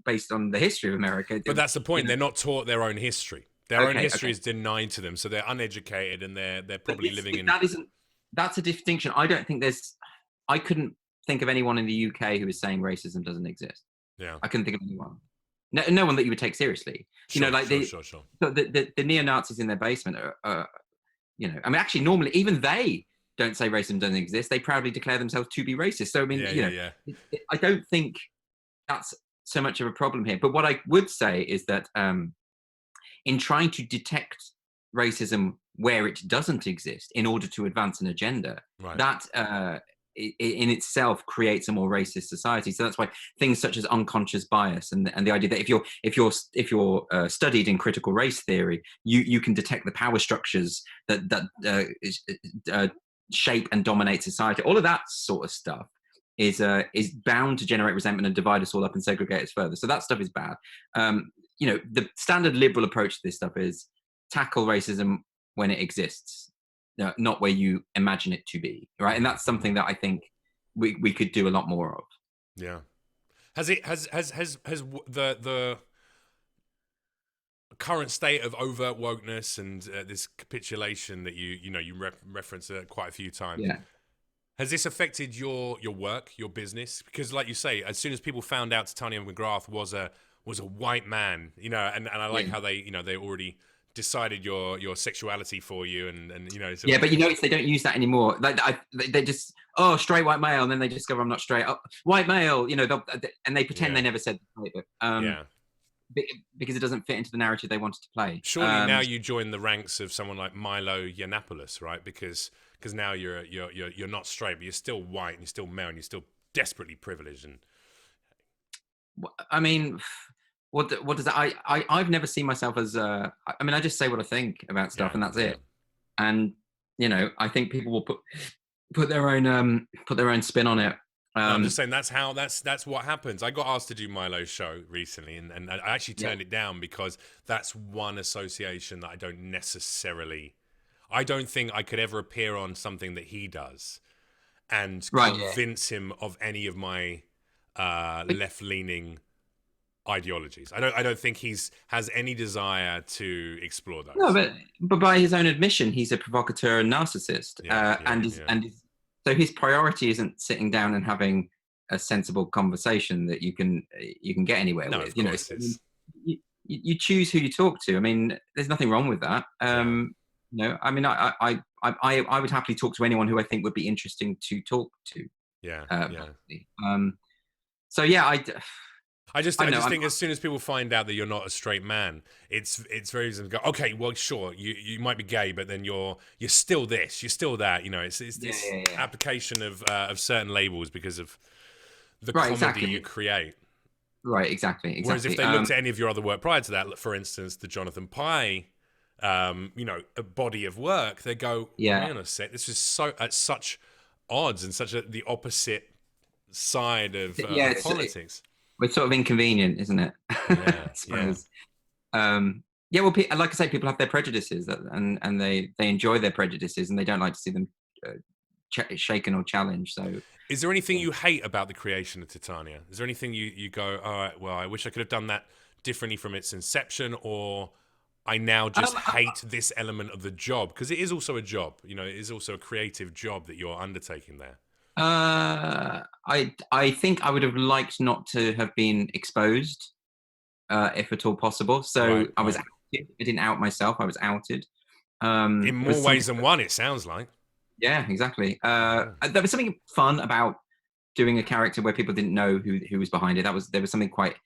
Speaker 3: based on the history of America.
Speaker 2: But that's the point. They're not taught their own history. Their own
Speaker 3: Okay,
Speaker 2: history
Speaker 3: okay.
Speaker 2: is denied to them, so they're uneducated and they're
Speaker 3: But
Speaker 2: probably living in.
Speaker 3: that's a distinction. I don't think I couldn't think of anyone in the UK who is saying racism doesn't exist.
Speaker 2: Yeah.
Speaker 3: I couldn't think of anyone. No one that you would take seriously.
Speaker 2: Sure.
Speaker 3: Like
Speaker 2: Sure. Sure. Sure.
Speaker 3: the neo Nazis in their basement are, I mean, actually, normally even they don't say racism doesn't exist. They proudly declare themselves to be racist. So I mean,
Speaker 2: Yeah. Yeah. Yeah.
Speaker 3: I don't think that's so much of a problem here. But what I would say is that in trying to detect racism where it doesn't exist in order to advance an agenda,
Speaker 2: Right.
Speaker 3: that in itself creates a more racist society. So that's why things such as unconscious bias and the idea that if you're studied in critical race theory, you can detect the power structures that shape and dominate society. All of that sort of stuff is bound to generate resentment and divide us all up and segregate us further. So that stuff is bad. The standard liberal approach to this stuff is tackle racism when it exists, not where you imagine it to be, right? And that's something that I think we could do a lot more of.
Speaker 2: Yeah. Has the current state of overt wokeness and this capitulation that you reference quite a few times?
Speaker 3: Yeah.
Speaker 2: Has this affected your work, your business? Because, like you say, as soon as people found out Titania McGrath was a white man, and I like how they already decided your sexuality for you, and
Speaker 3: yeah, but they don't use that anymore. They just straight white male, and then they discover I'm not straight. White male, and they pretend they never said it. Because it doesn't fit into the narrative they wanted to play.
Speaker 2: Surely now you join the ranks of someone like Milo Yiannopoulos, right? Because now you're not straight, but you're still white and you're still male and you're still desperately privileged. And
Speaker 3: I mean, what does that? I've never seen myself as. I mean, I just say what I think about stuff, and that's it. And I think people will put their own spin on it.
Speaker 2: I'm just saying that's what happens. I got asked to do Milo's show recently, and I actually turned it down because that's one association that I don't think I could ever appear on something that he does and convince him of any of my left-leaning ideologies. I don't think has any desire to explore those.
Speaker 3: No, but by his own admission, he's a provocateur and narcissist, and so his priority isn't sitting down and having a sensible conversation that you can get anywhere with. You choose who you talk to. I mean, there's nothing wrong with that. I mean, I would happily talk to anyone who I think would be interesting to talk to. So yeah,
Speaker 2: I just think as soon as people find out that you're not a straight man, it's very easy to go, okay, well, sure, you might be gay, but then you're still this, you're still that. It's this application of certain labels because of the comedy you create.
Speaker 3: Right, exactly.
Speaker 2: Whereas if they looked at any of your other work prior to that, for instance, the Jonathan Pye, a body of work, they go, hang on a sec, this is so at such odds and such the opposite side of politics.
Speaker 3: It's sort of inconvenient, isn't it?
Speaker 2: Yeah,
Speaker 3: well, like I say, people have their prejudices, and they enjoy their prejudices, and they don't like to see them shaken or challenged. So,
Speaker 2: is there anything you hate about the creation of Titania? Is there anything you go, all right, well, I wish I could have done that differently from its inception, or I now just hate this element of the job? Because it is also a job, it is also a creative job that you're undertaking there.
Speaker 3: I think I would have liked not to have been exposed, if at all possible. So I was outed. I didn't out myself. I was outed.
Speaker 2: In more ways than one, it sounds like.
Speaker 3: Yeah, exactly. There was something fun about doing a character where people didn't know who was behind it. There was something quite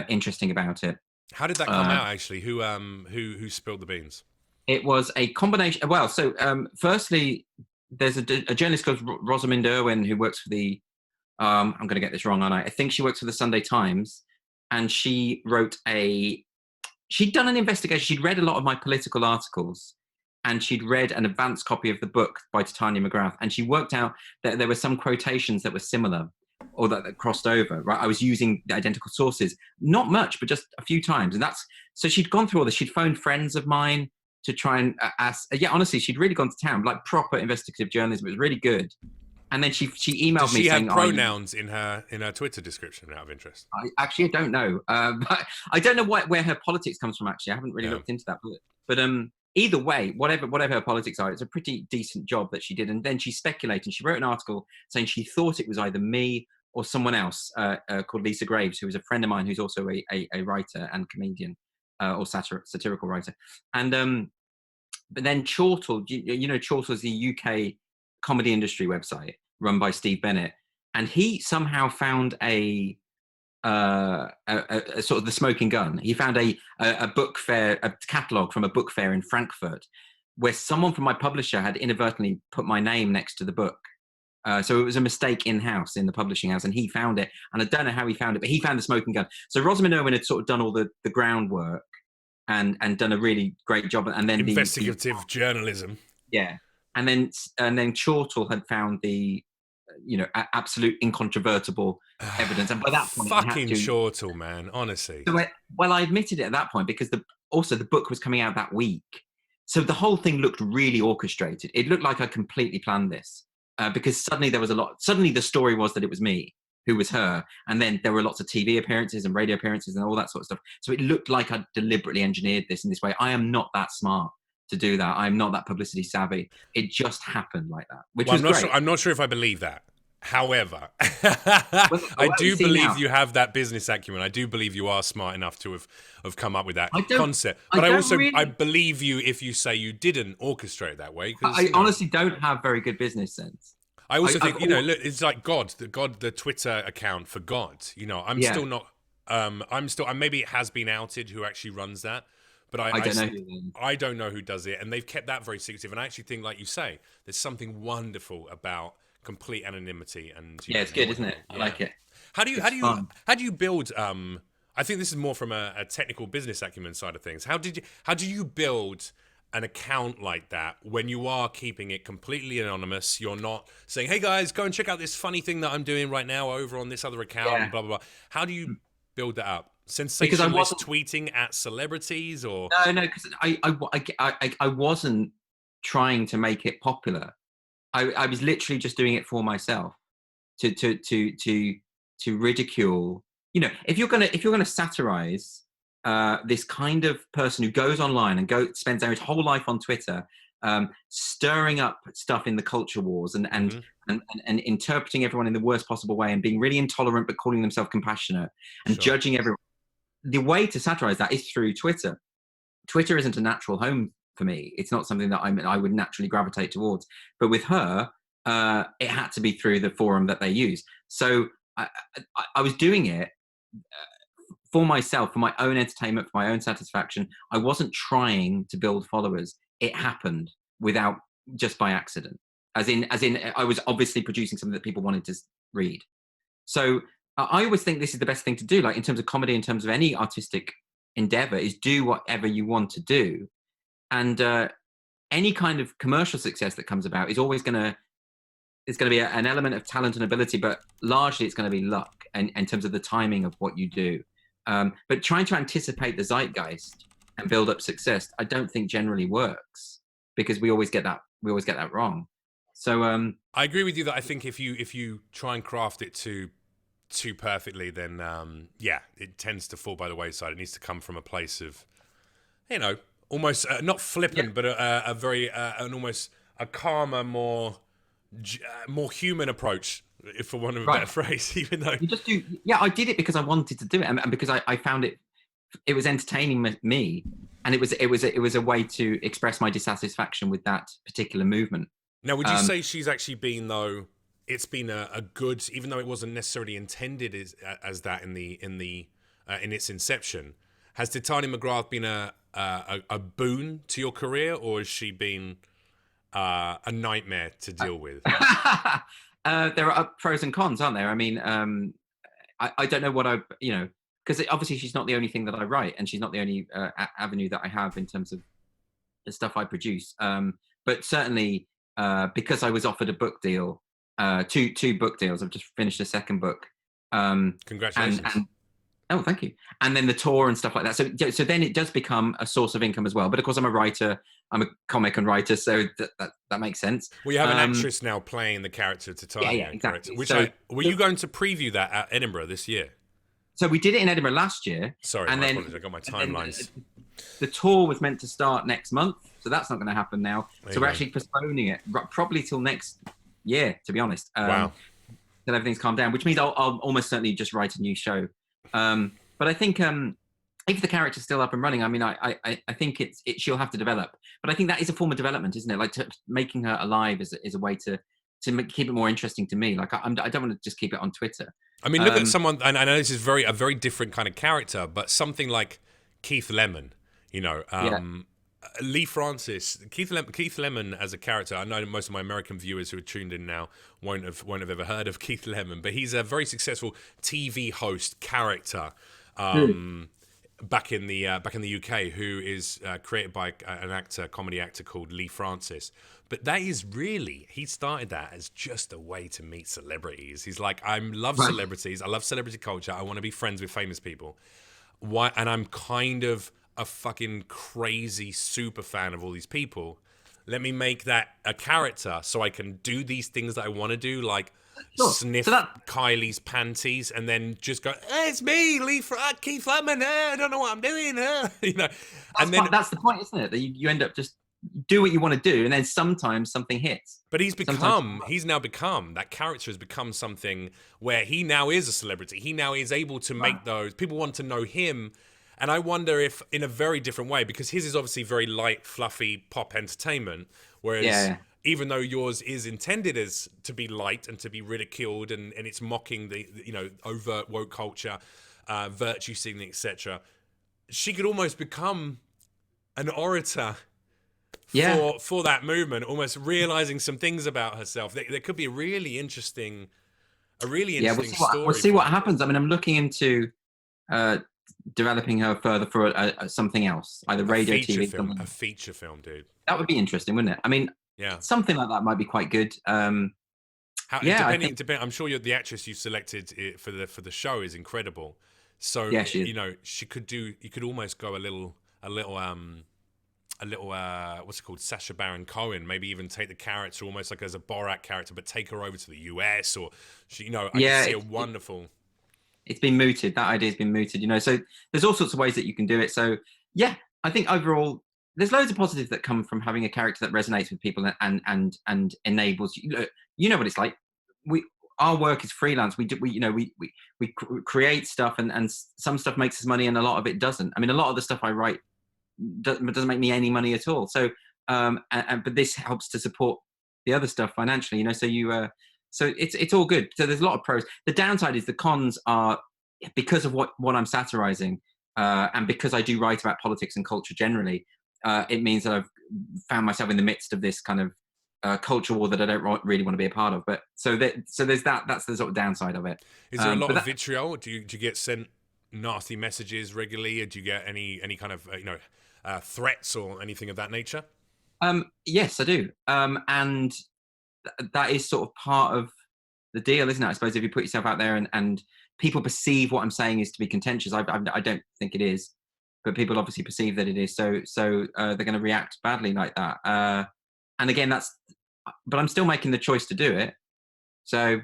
Speaker 3: interesting about it.
Speaker 2: How did that come out, actually? Who spilled the beans?
Speaker 3: It was a combination. Well, so firstly, there's a journalist called Rosamund Irwin who works for the, I'm going to get this wrong, aren't I? I think she works for the Sunday Times, and she she'd done an investigation. She'd read a lot of my political articles, and she'd read an advanced copy of the book by Titania McGrath, and she worked out that there were some quotations that were similar or that crossed over, right? I was using the identical sources, not much, but just a few times. And so she'd gone through all this. She'd phoned friends of mine to try and ask. Honestly, she'd really gone to town, like proper investigative journalism. It was really good. And then she emailed
Speaker 2: Does
Speaker 3: me
Speaker 2: she have
Speaker 3: saying,
Speaker 2: pronouns in her Twitter description? Out of interest.
Speaker 3: I don't know. But I don't know where her politics comes from. Actually, I haven't really
Speaker 2: Yeah.
Speaker 3: looked into that. But either way, whatever her politics are, it's a pretty decent job that she did. And then she speculated. She wrote an article saying she thought it was either me or someone else called Lisa Graves, who was a friend of mine, who's also a writer and comedian or satirical writer. And but then Chortle, you know, Chortle is the UK comedy industry website run by Steve Bennett, and he somehow found a sort of the smoking gun. He found a book fair, a catalogue from a book fair in Frankfurt, where someone from my publisher had inadvertently put my name next to the book. So it was a mistake in-house in the publishing house, and he found it. And I don't know how he found it, but he found the smoking gun. So Rosamund Owen had sort of done all the groundwork and done a really great job. And then
Speaker 2: investigative journalism.
Speaker 3: Yeah, and then Chortle had found the absolute incontrovertible evidence, and by that point,
Speaker 2: fucking Chortle, man, honestly.
Speaker 3: So I admitted it at that point because the book was coming out that week, so the whole thing looked really orchestrated. It looked like I completely planned this because suddenly there was a lot. Suddenly the story was that it was me who was her, and then there were lots of TV appearances and radio appearances and all that sort of stuff. So it looked like I deliberately engineered this in this way. I am not that smart to do that. I'm not that publicity savvy. It just happened like that, which was great.
Speaker 2: I'm not sure if I believe that. However, I do believe you have that business acumen. I do believe you are smart enough to have come up with that concept. But I believe you if you say you didn't orchestrate that way.
Speaker 3: I honestly don't have very good business sense.
Speaker 2: I also think, look, it's like the Twitter account for God. I'm still not, maybe it has been outed who actually runs that, but I don't know who does it. And they've kept that very secretive. And I actually think, like you say, there's something wonderful about complete anonymity. And
Speaker 3: it's good, isn't it? I like it.
Speaker 2: How do you build, I think this is more from a technical business acumen side of things. How do you build an account like that when you are keeping it completely anonymous? You're not saying, hey guys, go and check out this funny thing that I'm doing right now over on this other account, and blah, blah, blah. How do you build that up? Sensationalist tweeting at celebrities, or
Speaker 3: no, because I wasn't trying to make it popular. I was literally just doing it for myself to ridicule. If you're gonna satirize this kind of person who goes online and spends their whole life on Twitter, stirring up stuff in the culture wars and interpreting everyone in the worst possible way and being really intolerant but calling themselves compassionate and judging everyone. The way to satirize that is through Twitter. Twitter isn't a natural home for me. It's not something that I would naturally gravitate towards. But with her, it had to be through the forum that they use. So I was doing it for myself, for my own entertainment, for my own satisfaction. I wasn't trying to build followers. It happened just by accident. As in, I was obviously producing something that people wanted to read. So I always think this is the best thing to do, like in terms of comedy, in terms of any artistic endeavor, is do whatever you want to do. And any kind of commercial success that comes about is always it's going to be an element of talent and ability, but largely it's going to be luck and in terms of the timing of what you do. But trying to anticipate the zeitgeist and build up success, I don't think generally works, because we always get that wrong. So
Speaker 2: I agree with you that I think if you try and craft it too perfectly, then it tends to fall by the wayside. It needs to come from a place of, almost not flippant, but a very almost a calmer, more human approach, if for want of a better phrase. Even though
Speaker 3: you just do, I did it because I wanted to do it, and because I found it was entertaining me, and it was a way to express my dissatisfaction with that particular movement.
Speaker 2: Now, would you say she's actually been, though? It's been a good, even though it wasn't necessarily intended as that in its inception. Has Titania McGrath been a boon to your career, or has she been a nightmare to deal with?
Speaker 3: There are pros and cons, aren't there? I mean, I don't know what because obviously she's not the only thing that I write, and she's not the only avenue that I have in terms of the stuff I produce. But certainly, because I was offered a book deal, two book deals. I've just finished a second book.
Speaker 2: Congratulations.
Speaker 3: Oh, thank you. And then the tour and stuff like that. So then it does become a source of income as well. But of course, I'm a writer. I'm a comic and writer, so that makes sense.
Speaker 2: Well, you have an actress now playing the character
Speaker 3: Yeah,
Speaker 2: Titania, correct?
Speaker 3: exactly.
Speaker 2: Which
Speaker 3: So
Speaker 2: were you going to preview that at Edinburgh this year?
Speaker 3: so we did it in Edinburgh last year.
Speaker 2: Sorry,
Speaker 3: and
Speaker 2: my
Speaker 3: then
Speaker 2: apologies. I got my timelines.
Speaker 3: the tour was meant to start next month, so that's not going to happen now.
Speaker 2: There
Speaker 3: So
Speaker 2: you
Speaker 3: we're
Speaker 2: go.
Speaker 3: actually postponing it probably till next year, to be honest.
Speaker 2: Wow.
Speaker 3: Till everything's calmed down, which means I'll almost certainly just write a new show. But I think if the character's still up and running, I mean, I think she'll have to develop. But I think that is a form of development, isn't it? Like making her alive is a way to keep it more interesting to me. Like I don't want to just keep it on Twitter.
Speaker 2: I mean, look at someone, and I know this is a very different kind of character, but something like Keith Lemon, you know, Lee Francis, Keith Lemon as a character. I know most of my American viewers who are tuned in now won't have ever heard of Keith Lemon, but he's a very successful TV host character back in the UK, who is created by an comedy actor called Lee Francis. But that is really, he started that as just a way to meet celebrities. He's like, I love celebrities, I love celebrity culture, I want to be friends with famous people. Why? And I'm kind of a fucking crazy super fan of all these people. Let me make that a character so I can do these things that I want to do, like sniff Kylie's panties and then just go, hey, it's me, Keith Lemon, I don't know what I'm doing. You know,
Speaker 3: that's the point, isn't it? That you end up just do what you want to do, and then sometimes something hits.
Speaker 2: But he's now become, that character has become something where he now is a celebrity. He now is able to make those, people want to know him. And I wonder if in a very different way, because his is obviously very light, fluffy pop entertainment, whereas even though yours is intended as to be light and to be ridiculed and it's mocking the overt woke culture, virtue signaling, etc., she could almost become an orator for that movement, almost realizing some things about herself. There could be a really interesting story.
Speaker 3: We'll see what happens. I mean, I'm looking into developing her further for something else, either radio, TV,
Speaker 2: film, a feature film, dude.
Speaker 3: That would be interesting, wouldn't it? I mean, something like that might be quite good. I'm sure the actress you selected for the show is incredible. So she could do. You could almost go a little what's it called, Sacha Baron Cohen, maybe even take the character almost like as a Borat character, but take her over to the US, or I can see a wonderful. It's been mooted. That idea's been mooted, so there's all sorts of ways that you can do it. So I think overall there's loads of positives that come from having a character that resonates with people and enables you. You know what it's like. Our work is freelance. We create stuff, and some stuff makes us money and a lot of it doesn't. I mean, a lot of the stuff I write doesn't make me any money at all. So but this helps to support the other stuff financially, so it's all good. So there's a lot of pros. The downside is the cons are, because of what I'm satirizing, and because I do write about politics and culture generally, it means that I've found myself in the midst of this kind of culture war that I don't really want to be a part of. But so there's that. That's the sort of downside of it.
Speaker 2: Is there a lot of vitriol? Do you get sent nasty messages regularly? Or do you get any kind of threats or anything of that nature?
Speaker 3: Yes, I do. And that is sort of part of the deal, isn't it? I suppose if you put yourself out there and people perceive what I'm saying is to be contentious, I don't think it is, but people obviously perceive that it is. So they're going to react badly like that. And again, but I'm still making the choice to do it. So,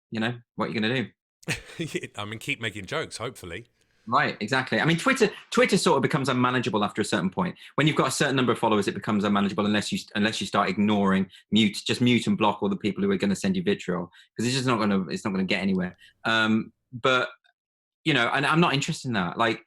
Speaker 3: what are you going to do?
Speaker 2: I mean, keep making jokes, hopefully.
Speaker 3: Right, exactly. I mean, Twitter sort of becomes unmanageable after a certain point. When you've got a certain number of followers, it becomes unmanageable unless you start ignoring, mute and block all the people who are going to send you vitriol, because it's just not going to get anywhere. But and I'm not interested in that. Like,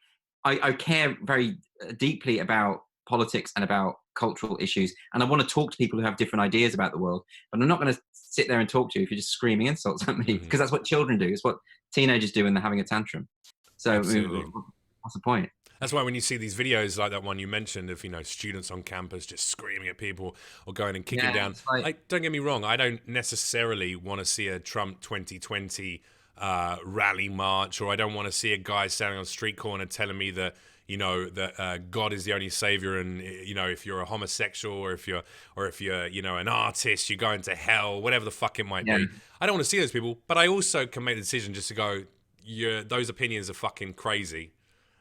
Speaker 3: I care very deeply about politics and about cultural issues, and I want to talk to people who have different ideas about the world. But I'm not going to sit there and talk to you if you're just screaming insults at me, because that's what children do. It's what teenagers do when they're having a tantrum. So what's the point?
Speaker 2: That's why when you see these videos like that one you mentioned of students on campus just screaming at people or going and kicking down, like, don't get me wrong, I don't necessarily want to see a Trump 2020 rally march, or I don't want to see a guy standing on a street corner telling me that that God is the only savior, and if you're a homosexual or if you're an artist, you're going to hell, whatever the fuck it might be. I don't want to see those people, but I also can make the decision just to go, those opinions are fucking crazy,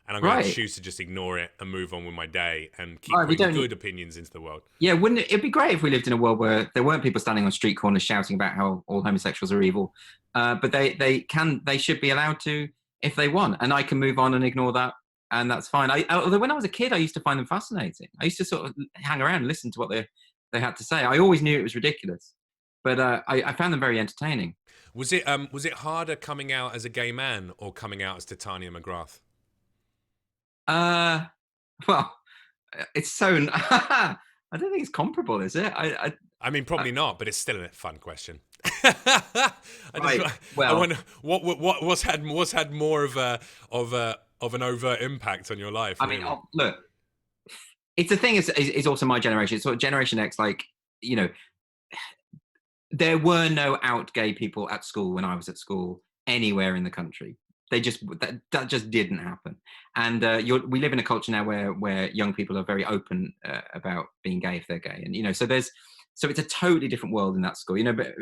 Speaker 2: and I'm going to
Speaker 3: Right.
Speaker 2: choose to just ignore it and move on with my day and keep
Speaker 3: Right. We
Speaker 2: putting
Speaker 3: don't.
Speaker 2: good opinions into the world.
Speaker 3: Yeah, wouldn't it? It'd be great if we lived in a world where there weren't people standing on street corners shouting about how all homosexuals are evil. But they should be allowed to if they want, and I can move on and ignore that, and that's fine. Although when I was a kid, I used to find them fascinating. I used to sort of hang around and listen to what they had to say. I always knew it was ridiculous, but I found them very entertaining.
Speaker 2: Was it harder coming out as a gay man or coming out as Titania McGrath?
Speaker 3: Uh, well, it's so. I don't think it's comparable, is it?
Speaker 2: I mean, probably not, but it's still a fun question. I
Speaker 3: Right.
Speaker 2: I
Speaker 3: Well,
Speaker 2: wonder what's had more of an overt impact on your life.
Speaker 3: I mean,
Speaker 2: Really?
Speaker 3: look, it's the thing is also my generation. It's sort of Generation X, like, you know, there were no out gay people at school when I was at school anywhere in the country. They just that just didn't happen. And we live in a culture now where young people are very open about being gay if they're gay, and so it's a totally different world in that school. But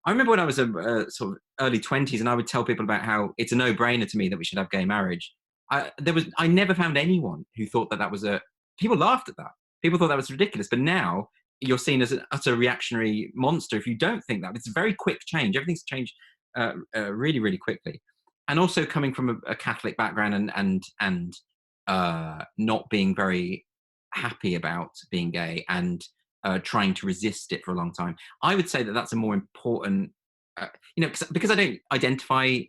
Speaker 3: I remember when I was sort of early 20s, and I would tell people about how it's a no-brainer to me that we should have gay marriage. I never found anyone who thought that was people laughed at that. People thought that was ridiculous, but now you're seen as an utter reactionary monster if you don't think that. It's a very quick change. Everything's changed really, really quickly. And also coming from a Catholic background and not being very happy about being gay and trying to resist it for a long time, I would say that that's a more important, because I don't identify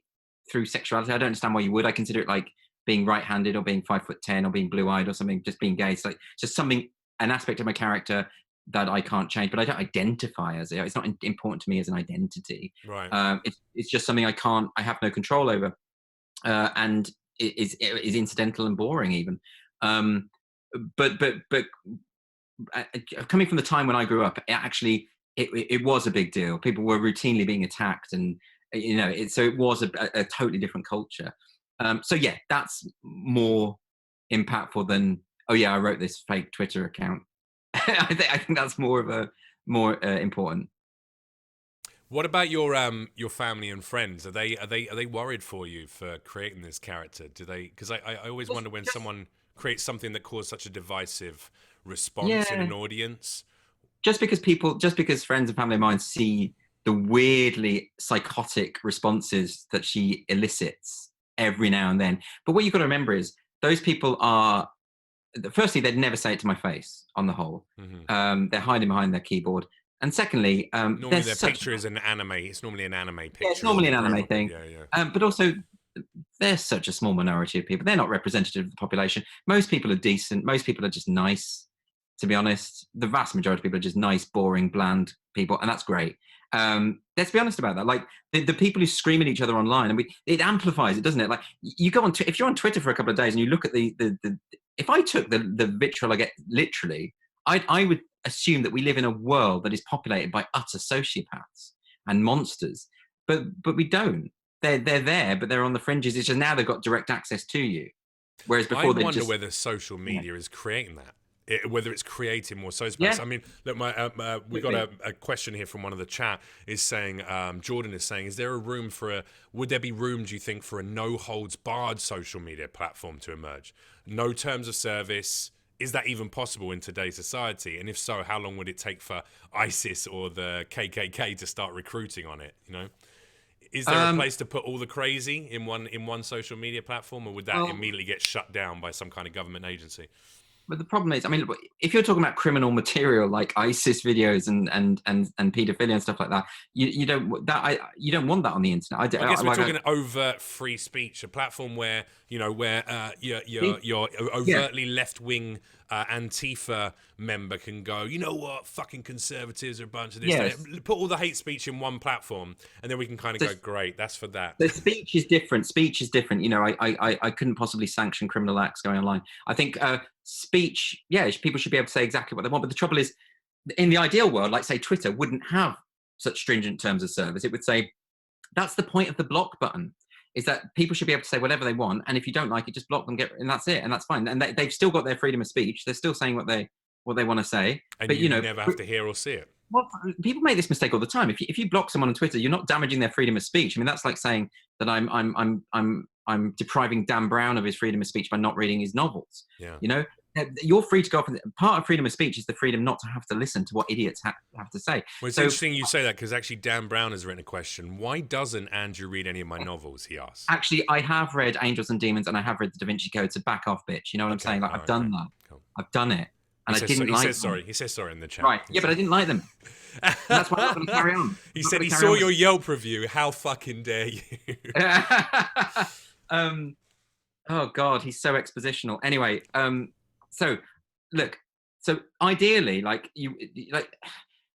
Speaker 3: through sexuality. I don't understand why you would. I consider it like being right-handed or being 5'10" or being blue-eyed or something. Just being gay. It's like just something, an aspect of my character that I can't change, but I don't identify as it. It's not important to me as an identity.
Speaker 2: Right.
Speaker 3: It's just something I have no control over, and it is incidental and boring even. But coming from the time when I grew up, it was a big deal. People were routinely being attacked, and so it was a totally different culture. So yeah, that's more impactful than, oh yeah, I wrote this fake Twitter account. I think that's more important.
Speaker 2: What about your family and friends? Are they worried for you for creating this character? Do they? Because I always wonder when someone creates something that causes such a divisive response in
Speaker 3: Yeah,
Speaker 2: an audience.
Speaker 3: just because friends and family of mine see the weirdly psychotic responses that she elicits every now and then. But what you've got to remember is those people are, firstly, they'd never say it to my face on the whole. They're hiding behind their keyboard. And secondly,
Speaker 2: Normally, their picture is an anime. It's normally an anime picture.
Speaker 3: yeah, it's normally an anime
Speaker 2: profile.
Speaker 3: thing.
Speaker 2: Yeah.
Speaker 3: But also, they're such a small minority of people. They're not representative of the population. Most people are decent. Most people are just nice, to be honest. The vast majority of people are just nice, boring, bland people, and that's great. Let's be honest about that. Like the people who scream at each other online, and it amplifies it, doesn't it? Like you go on, if you're on Twitter for a couple of days and you look at the if I took the vitriol I get literally, I would assume that we live in a world that is populated by utter sociopaths and monsters, but we don't. They're there, but they're on the fringes. It's just now they've got direct access to you, whereas before
Speaker 2: I
Speaker 3: they
Speaker 2: wonder
Speaker 3: just
Speaker 2: whether social media is creating that. Whether it's creating more social
Speaker 3: yeah.
Speaker 2: space. I mean, look, we got a question here from one of the chat is saying, Jordan is saying, would there be room, do you think, for a no holds barred social media platform to emerge? No terms of service. Is that even possible in today's society? And if so, how long would it take for ISIS or the KKK to start recruiting on it? Is there a place to put all the crazy in one social media platform, or would that immediately get shut down by some kind of government agency?
Speaker 3: But the problem is, I mean, if you're talking about criminal material like ISIS videos and paedophilia and stuff like that, you don't want that on the internet.
Speaker 2: I guess we're talking overt free speech, a platform where your overtly left wing Antifa member can go, you know what, fucking conservatives are a bunch of this.
Speaker 3: Yes.
Speaker 2: Put all the hate speech in one platform, and then we can kind of go, great, that's for that.
Speaker 3: The speech is different. Speech is different. I couldn't possibly sanction criminal acts going online. I think speech, people should be able to say exactly what they want. But the trouble is, in the ideal world, like say Twitter wouldn't have such stringent terms of service. It would say, that's the point of the block button, is that people should be able to say whatever they want, and if you don't like it, just block them, and that's it, and that's fine. And they've still got their freedom of speech. They're still saying what they want to say.
Speaker 2: And
Speaker 3: but
Speaker 2: you never have to hear or see it.
Speaker 3: Well, people make this mistake all the time. If you block someone on Twitter, you're not damaging their freedom of speech. I mean, that's like saying that I'm depriving Dan Brown of his freedom of speech by not reading his novels.
Speaker 2: Yeah.
Speaker 3: You know, you're free to go off. Part of freedom of speech is the freedom not to have to listen to what idiots have to say.
Speaker 2: Well, it's
Speaker 3: So
Speaker 2: interesting you say that, because actually Dan Brown has written a question. Why doesn't Andrew read any of my novels? He asks.
Speaker 3: actually, I have read Angels and Demons and I have read the Da Vinci Code. So back off, bitch. You know what I'm saying? Like, I've done that.
Speaker 2: Cool.
Speaker 3: I've done it, and I didn't like them.
Speaker 2: Sorry. He says sorry in the chat.
Speaker 3: Right? Yeah, but I didn't like them. And that's why I'm not going to carry on.
Speaker 2: He said he saw your Yelp review. How fucking dare you?
Speaker 3: Oh God, he's so expositional. Anyway, so look, so ideally, like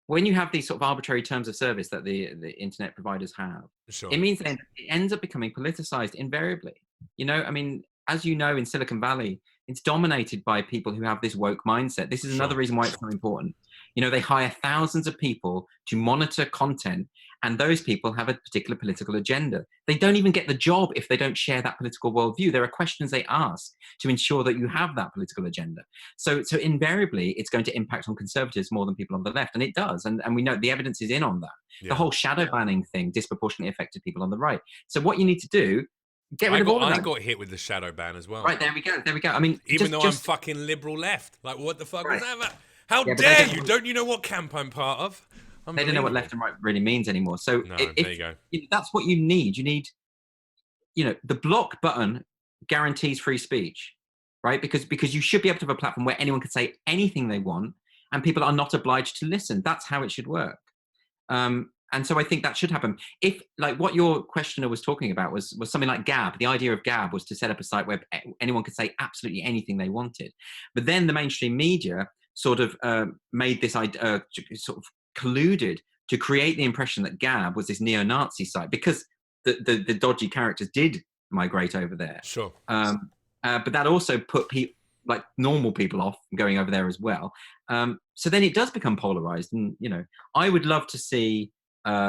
Speaker 3: when you have these sort of arbitrary terms of service that the internet providers have,
Speaker 2: Sure.
Speaker 3: it means that it ends up becoming politicized invariably. You know, I mean, as you know, in Silicon Valley, it's dominated by people who have this woke mindset. This is another reason why it's so important. You know, they hire thousands of people to monitor content, and those people have a particular political agenda. They don't even get the job if they don't share that political worldview. There are questions they ask to ensure that you have that political agenda. So invariably, it's going to impact on conservatives more than people on the left, and it does. And we know the evidence is in on that. Yeah. The whole shadow banning thing disproportionately affected people on the right. So what you need to do, get rid of all of that.
Speaker 2: I got hit with the shadow ban as well.
Speaker 3: Right, there we go. I mean,
Speaker 2: even though I'm fucking liberal left, like what the fuck was that about? How dare you? Don't you know what camp I'm part of?
Speaker 3: They don't know what left and right really means anymore. So
Speaker 2: there you go.
Speaker 3: That's what you need. You need, you know, the block button guarantees free speech, right? Because you should be able to have a platform where anyone can say anything they want and people are not obliged to listen. That's how it should work. And so I think that should happen. If, like, what your questioner was talking about was something like Gab. The idea of Gab was to set up a site where anyone could say absolutely anything they wanted. But then the mainstream media sort of made this idea, sort of colluded to create the impression that Gab was this neo-Nazi site, because the dodgy characters did migrate over there.
Speaker 2: Sure.
Speaker 3: But that also put people, like normal people, off going over there as well. So then it does become polarized. And, you know, I would love to see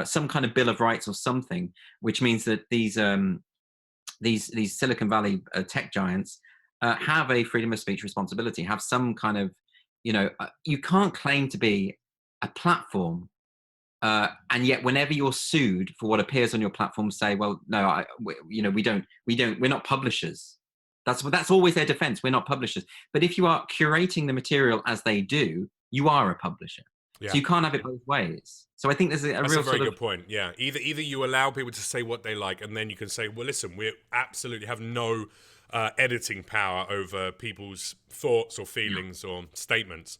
Speaker 3: some kind of Bill of Rights or something, which means that these Silicon Valley tech giants have a freedom of speech responsibility, have some kind of, you know, you can't claim to be a platform and yet whenever you're sued for what appears on your platform, say, well, no, we're not publishers. That's always their defense. We're not publishers. But if you are curating the material as they do, you are a publisher. Yeah. So you can't have it both ways. So I think there's
Speaker 2: That's a very good point. Yeah, either you allow people to say what they like, and then you can say, well, listen, we absolutely have no editing power over people's thoughts or feelings or statements.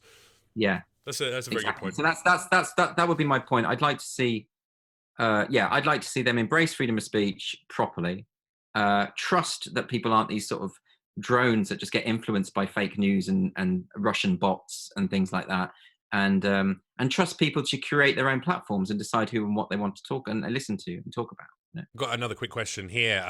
Speaker 3: Yeah,
Speaker 2: that's a very good point.
Speaker 3: So that would be my point. I'd like to see, I'd like to see them embrace freedom of speech properly. Trust that people aren't these sort of drones that just get influenced by fake news and Russian bots and things like that. And trust people to curate their own platforms and decide who and what they want to talk and listen to and talk about. Yeah.
Speaker 2: Got another quick question here,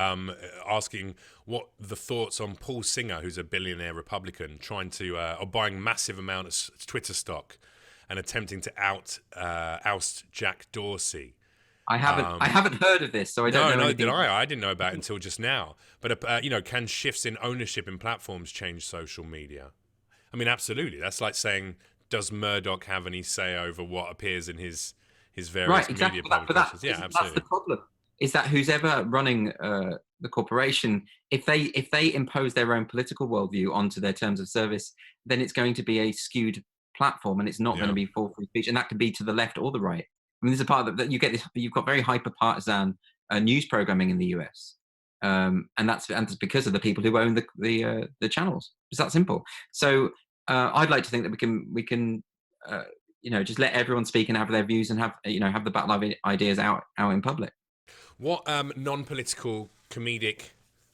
Speaker 2: asking what the thoughts on Paul Singer, who's a billionaire Republican, trying to or buying massive amounts of Twitter stock and attempting to oust Jack Dorsey.
Speaker 3: I haven't heard of this, so I don't know.
Speaker 2: No, did I? I didn't know about it until just now. But can shifts in ownership in platforms change social media? I mean, absolutely. That's like saying, does Murdoch have any say over what appears in his various media publications? Yeah, absolutely.
Speaker 3: That's the problem. Is that who's ever running the corporation, if they impose their own political worldview onto their terms of service, then it's going to be a skewed platform, and it's not going to be full free speech, and that could be to the left or the right. I mean, there's a part that you get this. You've got very hyper partisan news programming in the US, and that's because of the people who own the channels. It's that simple. So I'd like to think that we can just let everyone speak and have their views and have the battle of ideas out in public.
Speaker 2: What non-political comedic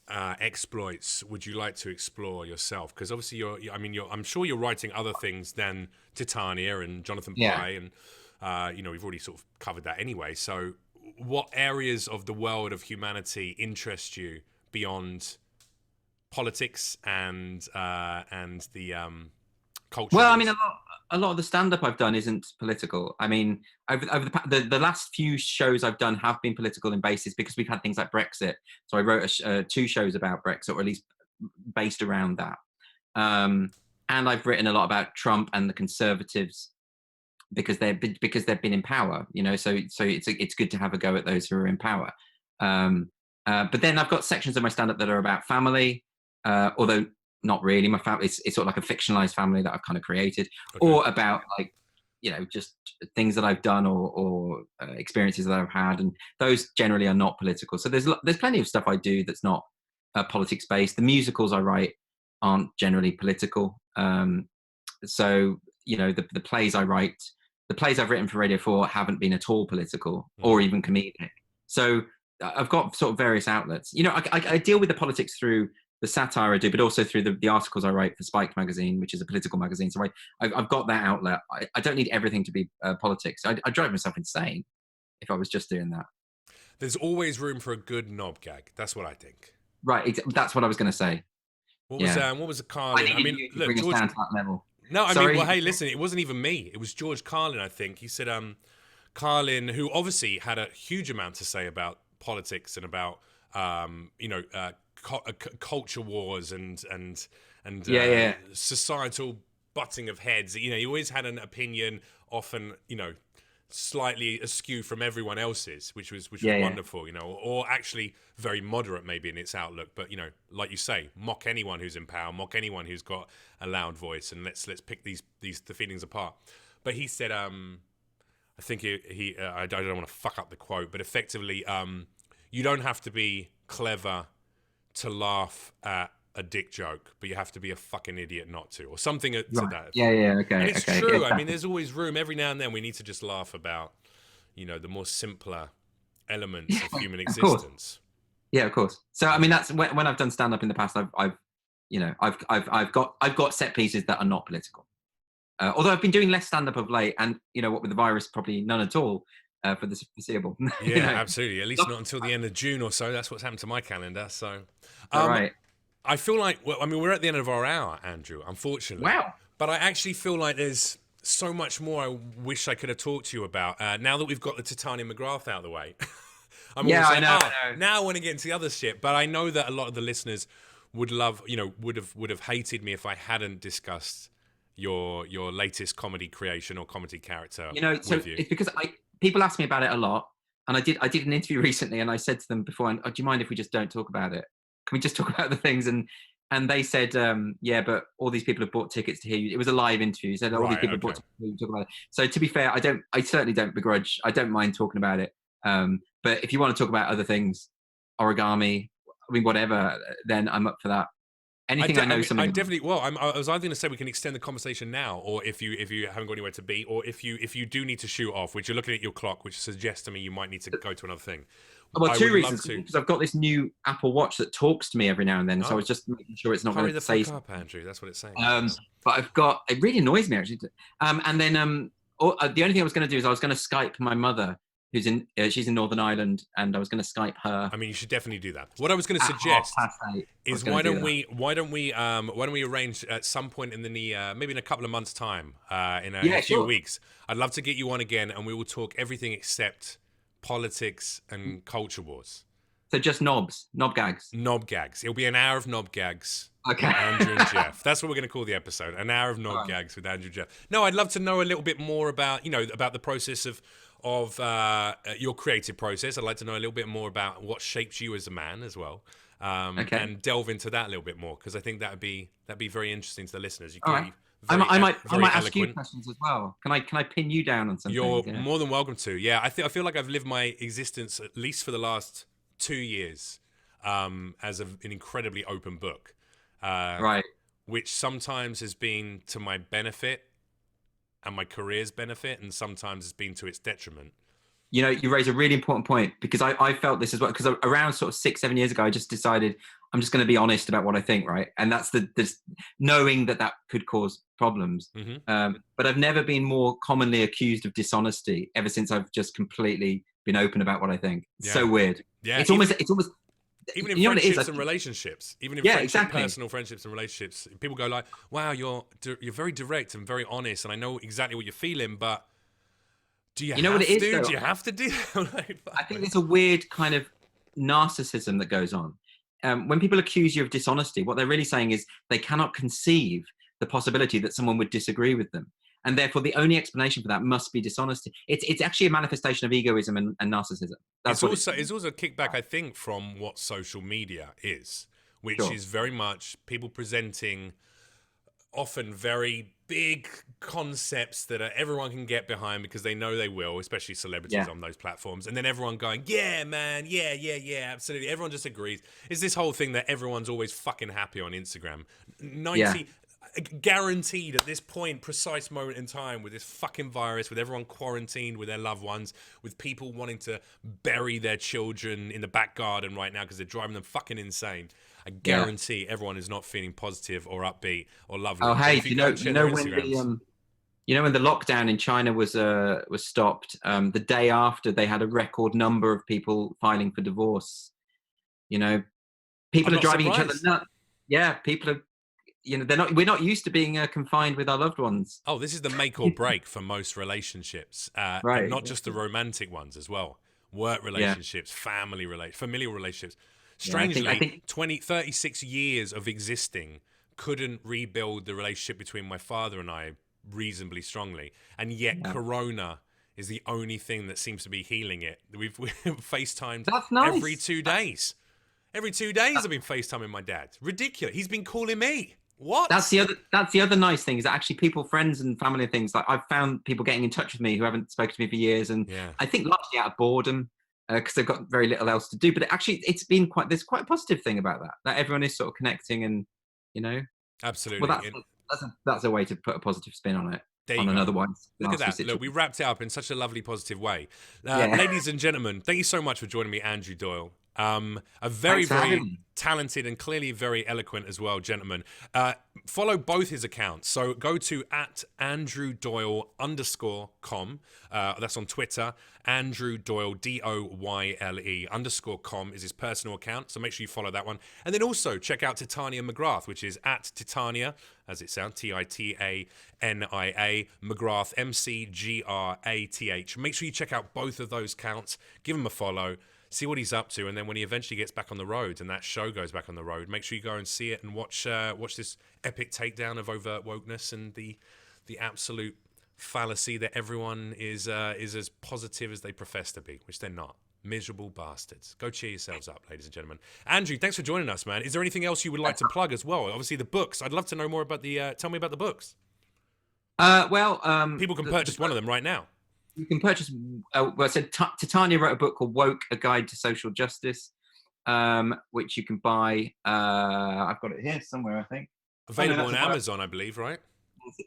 Speaker 2: exploits would you like to explore yourself? Because obviously I'm sure you're writing other things than Titania and Jonathan Pye, and we've already sort of covered that anyway. So what areas of the world of humanity interest you beyond politics and the culture?
Speaker 3: Well, I mean, a lot of the stand-up I've done isn't political. I mean, over the last few shows I've done have been political in basis because we've had things like Brexit. So I wrote 2 shows about Brexit, or at least based around that. And I've written a lot about Trump and the Conservatives. because they've been in power, so it's good to have a go at those who are in power. But then I've got sections of my stand-up that are about family, although not really. My family, it's sort of like a fictionalized family that I've kind of created, or about like, just things that I've done or experiences that I've had, and those generally are not political. So there's plenty of stuff I do that's not politics based. The musicals I write aren't generally political. So the plays I write, the plays I've written for Radio 4 haven't been at all political or even comedic. So I've got sort of various outlets. I deal with the politics through the satire I do, but also through the articles I write for Spike magazine, which is a political magazine. So I've got that outlet. I don't need everything to be politics. I'd drive myself insane if I was just doing that.
Speaker 2: There's always room for a good knob gag. That's what I think.
Speaker 3: Right. That's what I was going to say.
Speaker 2: What was the Carlin? I mean, look,
Speaker 3: George, down to that level.
Speaker 2: No, I mean, well, hey, listen, it wasn't even me. It was George Carlin, I think. He said, Carlin, who obviously had a huge amount to say about politics and about, culture wars and societal butting of heads. He always had an opinion, often, slightly askew from everyone else's, which was wonderful, or actually very moderate maybe in its outlook, but like you say, mock anyone who's in power, mock anyone who's got a loud voice, and let's pick the feelings apart. But he said, I think I don't want to fuck up the quote, but effectively, you don't have to be clever to laugh at a dick joke, but you have to be a fucking idiot not to, or something to that.
Speaker 3: Okay.
Speaker 2: And it's true. I mean, there's always room. Every now and then we need to just laugh about, the more simpler elements of human existence.
Speaker 3: Yeah, of course. So I mean, that's when I've done stand up in the past. I've got set pieces that are not political. Although I've been doing less stand up of late, and what with the virus, probably none at all for the foreseeable.
Speaker 2: Yeah, absolutely. At least not until the end of June or so. That's what's happened to my calendar. So,
Speaker 3: right.
Speaker 2: I feel like, we're at the end of our hour, Andrew, unfortunately.
Speaker 3: Wow.
Speaker 2: But I actually feel like there's so much more I wish I could have talked to you about. Now that we've got the Titania McGrath out of the way. I know. Now I want to get into the other shit. But I know that a lot of the listeners would love, would have hated me if I hadn't discussed your latest comedy creation or comedy character with you.
Speaker 3: It's because people ask me about it a lot. And I did an interview recently, and I said to them before, do you mind if we just don't talk about it? Can we just talk about the things? And they said, yeah, but all these people have bought tickets to hear you. It was a live interview. He said, all these people have bought tickets to hear you talk about it. So to be fair, I certainly don't begrudge. I don't mind talking about it. But if you want to talk about other things, origami, whatever, then I'm up for that. Anything I know something.
Speaker 2: I definitely. Well, I was either going to say we can extend the conversation now, or if you haven't got anywhere to be, or if you do need to shoot off, which you're looking at your clock, which suggests to me you might need to go to another thing.
Speaker 3: Well, two reasons. Because I've got this new Apple Watch that talks to me every now and then, so I was just making sure it's not going to say.
Speaker 2: Hurry the fuck up, Andrew. That's what it's saying.
Speaker 3: But it really annoys me actually. And then the only thing I was going to do is I was going to Skype my mother, she's in Northern Ireland, and I was going to Skype her.
Speaker 2: I mean, you should definitely do that. What I was going to suggest is why don't we arrange at some point in the maybe in a couple of months' time, in a few weeks. I'd love to get you on again, and we will talk everything except politics and culture wars.
Speaker 3: So just knob gags.
Speaker 2: Knob gags. It'll be an hour of knob gags.
Speaker 3: Okay.
Speaker 2: With Andrew and Jeff. That's what we're going to call the episode. An hour of knob gags with Andrew and Jeff. No, I'd love to know a little bit more about about the process of your creative process. I'd like to know a little bit more about what shapes you as a man as well, and delve into that a little bit more, because I think that'd be very interesting to the listeners. You can
Speaker 3: I might ask you questions as well. Can I pin you down on something?
Speaker 2: You're more than welcome to. Yeah, I feel like I've lived my existence, at least for the last 2 years, as an incredibly open book,
Speaker 3: right? Which
Speaker 2: sometimes has been to my benefit and my career's benefit, and sometimes it's been to its detriment.
Speaker 3: You raise a really important point, because I felt this as well, because around sort of 6-7 years ago, I just decided I'm just going to be honest about what I think, right? And that's this knowing that could cause problems. Mm-hmm. But I've never been more commonly accused of dishonesty ever since I've just completely been open about what I think. It's so weird.
Speaker 2: Yeah,
Speaker 3: it's almost
Speaker 2: even in friendships and relationships,
Speaker 3: exactly.
Speaker 2: Personal friendships and relationships, people go like, "Wow, you're very direct and very honest, and I know exactly what you're feeling, but do you know what it is? Do you have to do that?"
Speaker 3: I think there's a weird kind of narcissism that goes on. When people accuse you of dishonesty, what they're really saying is they cannot conceive the possibility that someone would disagree with them. and therefore the only explanation for that must be dishonesty. It's actually a manifestation of egoism and narcissism.
Speaker 2: It's also a kickback, I think, from what social media is, which is very much people presenting often very big concepts that everyone can get behind because they know they will, especially celebrities on those platforms. And then everyone going, yeah, man, yeah, absolutely. Everyone just agrees. It's this whole thing that everyone's always fucking happy on Instagram. Guaranteed at this point, precise moment in time, with this fucking virus, with everyone quarantined with their loved ones, with people wanting to bury their children in the back garden right now because they're driving them fucking insane. I guarantee everyone is not feeling positive or upbeat or lovely.
Speaker 3: Oh, hey, you know when the lockdown in China was stopped, the day after they had a record number of people filing for divorce. You know, people are driving each other nuts. Yeah, people are. You know, we're not used to being confined with our loved ones.
Speaker 2: Oh, this is the make or break for most relationships, and not just the romantic ones as well. Work relationships, familial relationships. Strangely, I think 36 years of existing couldn't rebuild the relationship between my father and I reasonably strongly, and yet Corona is the only thing that seems to be healing it. We've FaceTimed every 2 days. Every 2 days I've been FaceTiming my dad. Ridiculous. He's been calling me. What?
Speaker 3: That's the other nice thing is that actually people, friends and family and things, like I've found people getting in touch with me who haven't spoken to me for years, and I think largely out of boredom because they've got very little else to do. But there's quite a positive thing about that everyone is sort of connecting, and you know,
Speaker 2: absolutely.
Speaker 3: Well, that's a way to put a positive spin on it. On an otherwise
Speaker 2: look at that.
Speaker 3: Situation.
Speaker 2: Look, we wrapped it up in such a lovely, positive way. Ladies and gentlemen, thank you so much for joining me, Andrew Doyle. A very, very talented and clearly very eloquent as well, gentleman. Follow both his accounts. So go to @AndrewDoyle_com. That's on Twitter. Andrew Doyle, DOYLE_com is his personal account. So make sure you follow that one. And then also check out Titania McGrath, which is @Titania, as it sounds, TITANIA, McGrath, MCGRATH. Make sure you check out both of those accounts. Give him a follow. See what he's up to, and then when he eventually gets back on the road and that show goes back on the road, make sure you go and see it and watch this epic takedown of overt wokeness and the absolute fallacy that everyone is as positive as they profess to be, which they're not. Miserable bastards. Go cheer yourselves up, ladies and gentlemen. Andrew, thanks for joining us, man. Is there anything else you would like to plug as well? Obviously, the books. I'd love to know more about tell me about the books. People can purchase one of them right now.
Speaker 3: You can purchase. Titania wrote a book called "Woke: A Guide to Social Justice," which you can buy. I've got it here somewhere, I think.
Speaker 2: Available on Amazon, I believe, right?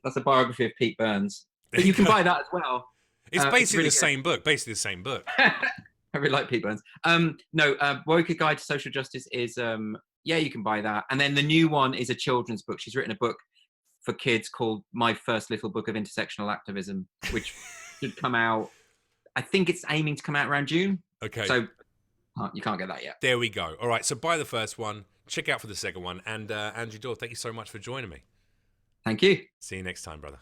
Speaker 3: That's a biography of Pete Burns. But you can buy that as well.
Speaker 2: It's basically the same book. Basically the same book.
Speaker 3: I really like Pete Burns. Woke: A Guide to Social Justice is you can buy that. And then the new one is a children's book. She's written a book for kids called "My First Little Book of Intersectional Activism," which should come out. I think it's aiming to come out around June.
Speaker 2: Okay.
Speaker 3: So you can't get that yet.
Speaker 2: There we go. All right. So buy the first one. Check out for the second one. And Andrew Doyle, thank you so much for joining me.
Speaker 3: Thank you.
Speaker 2: See you next time, brother.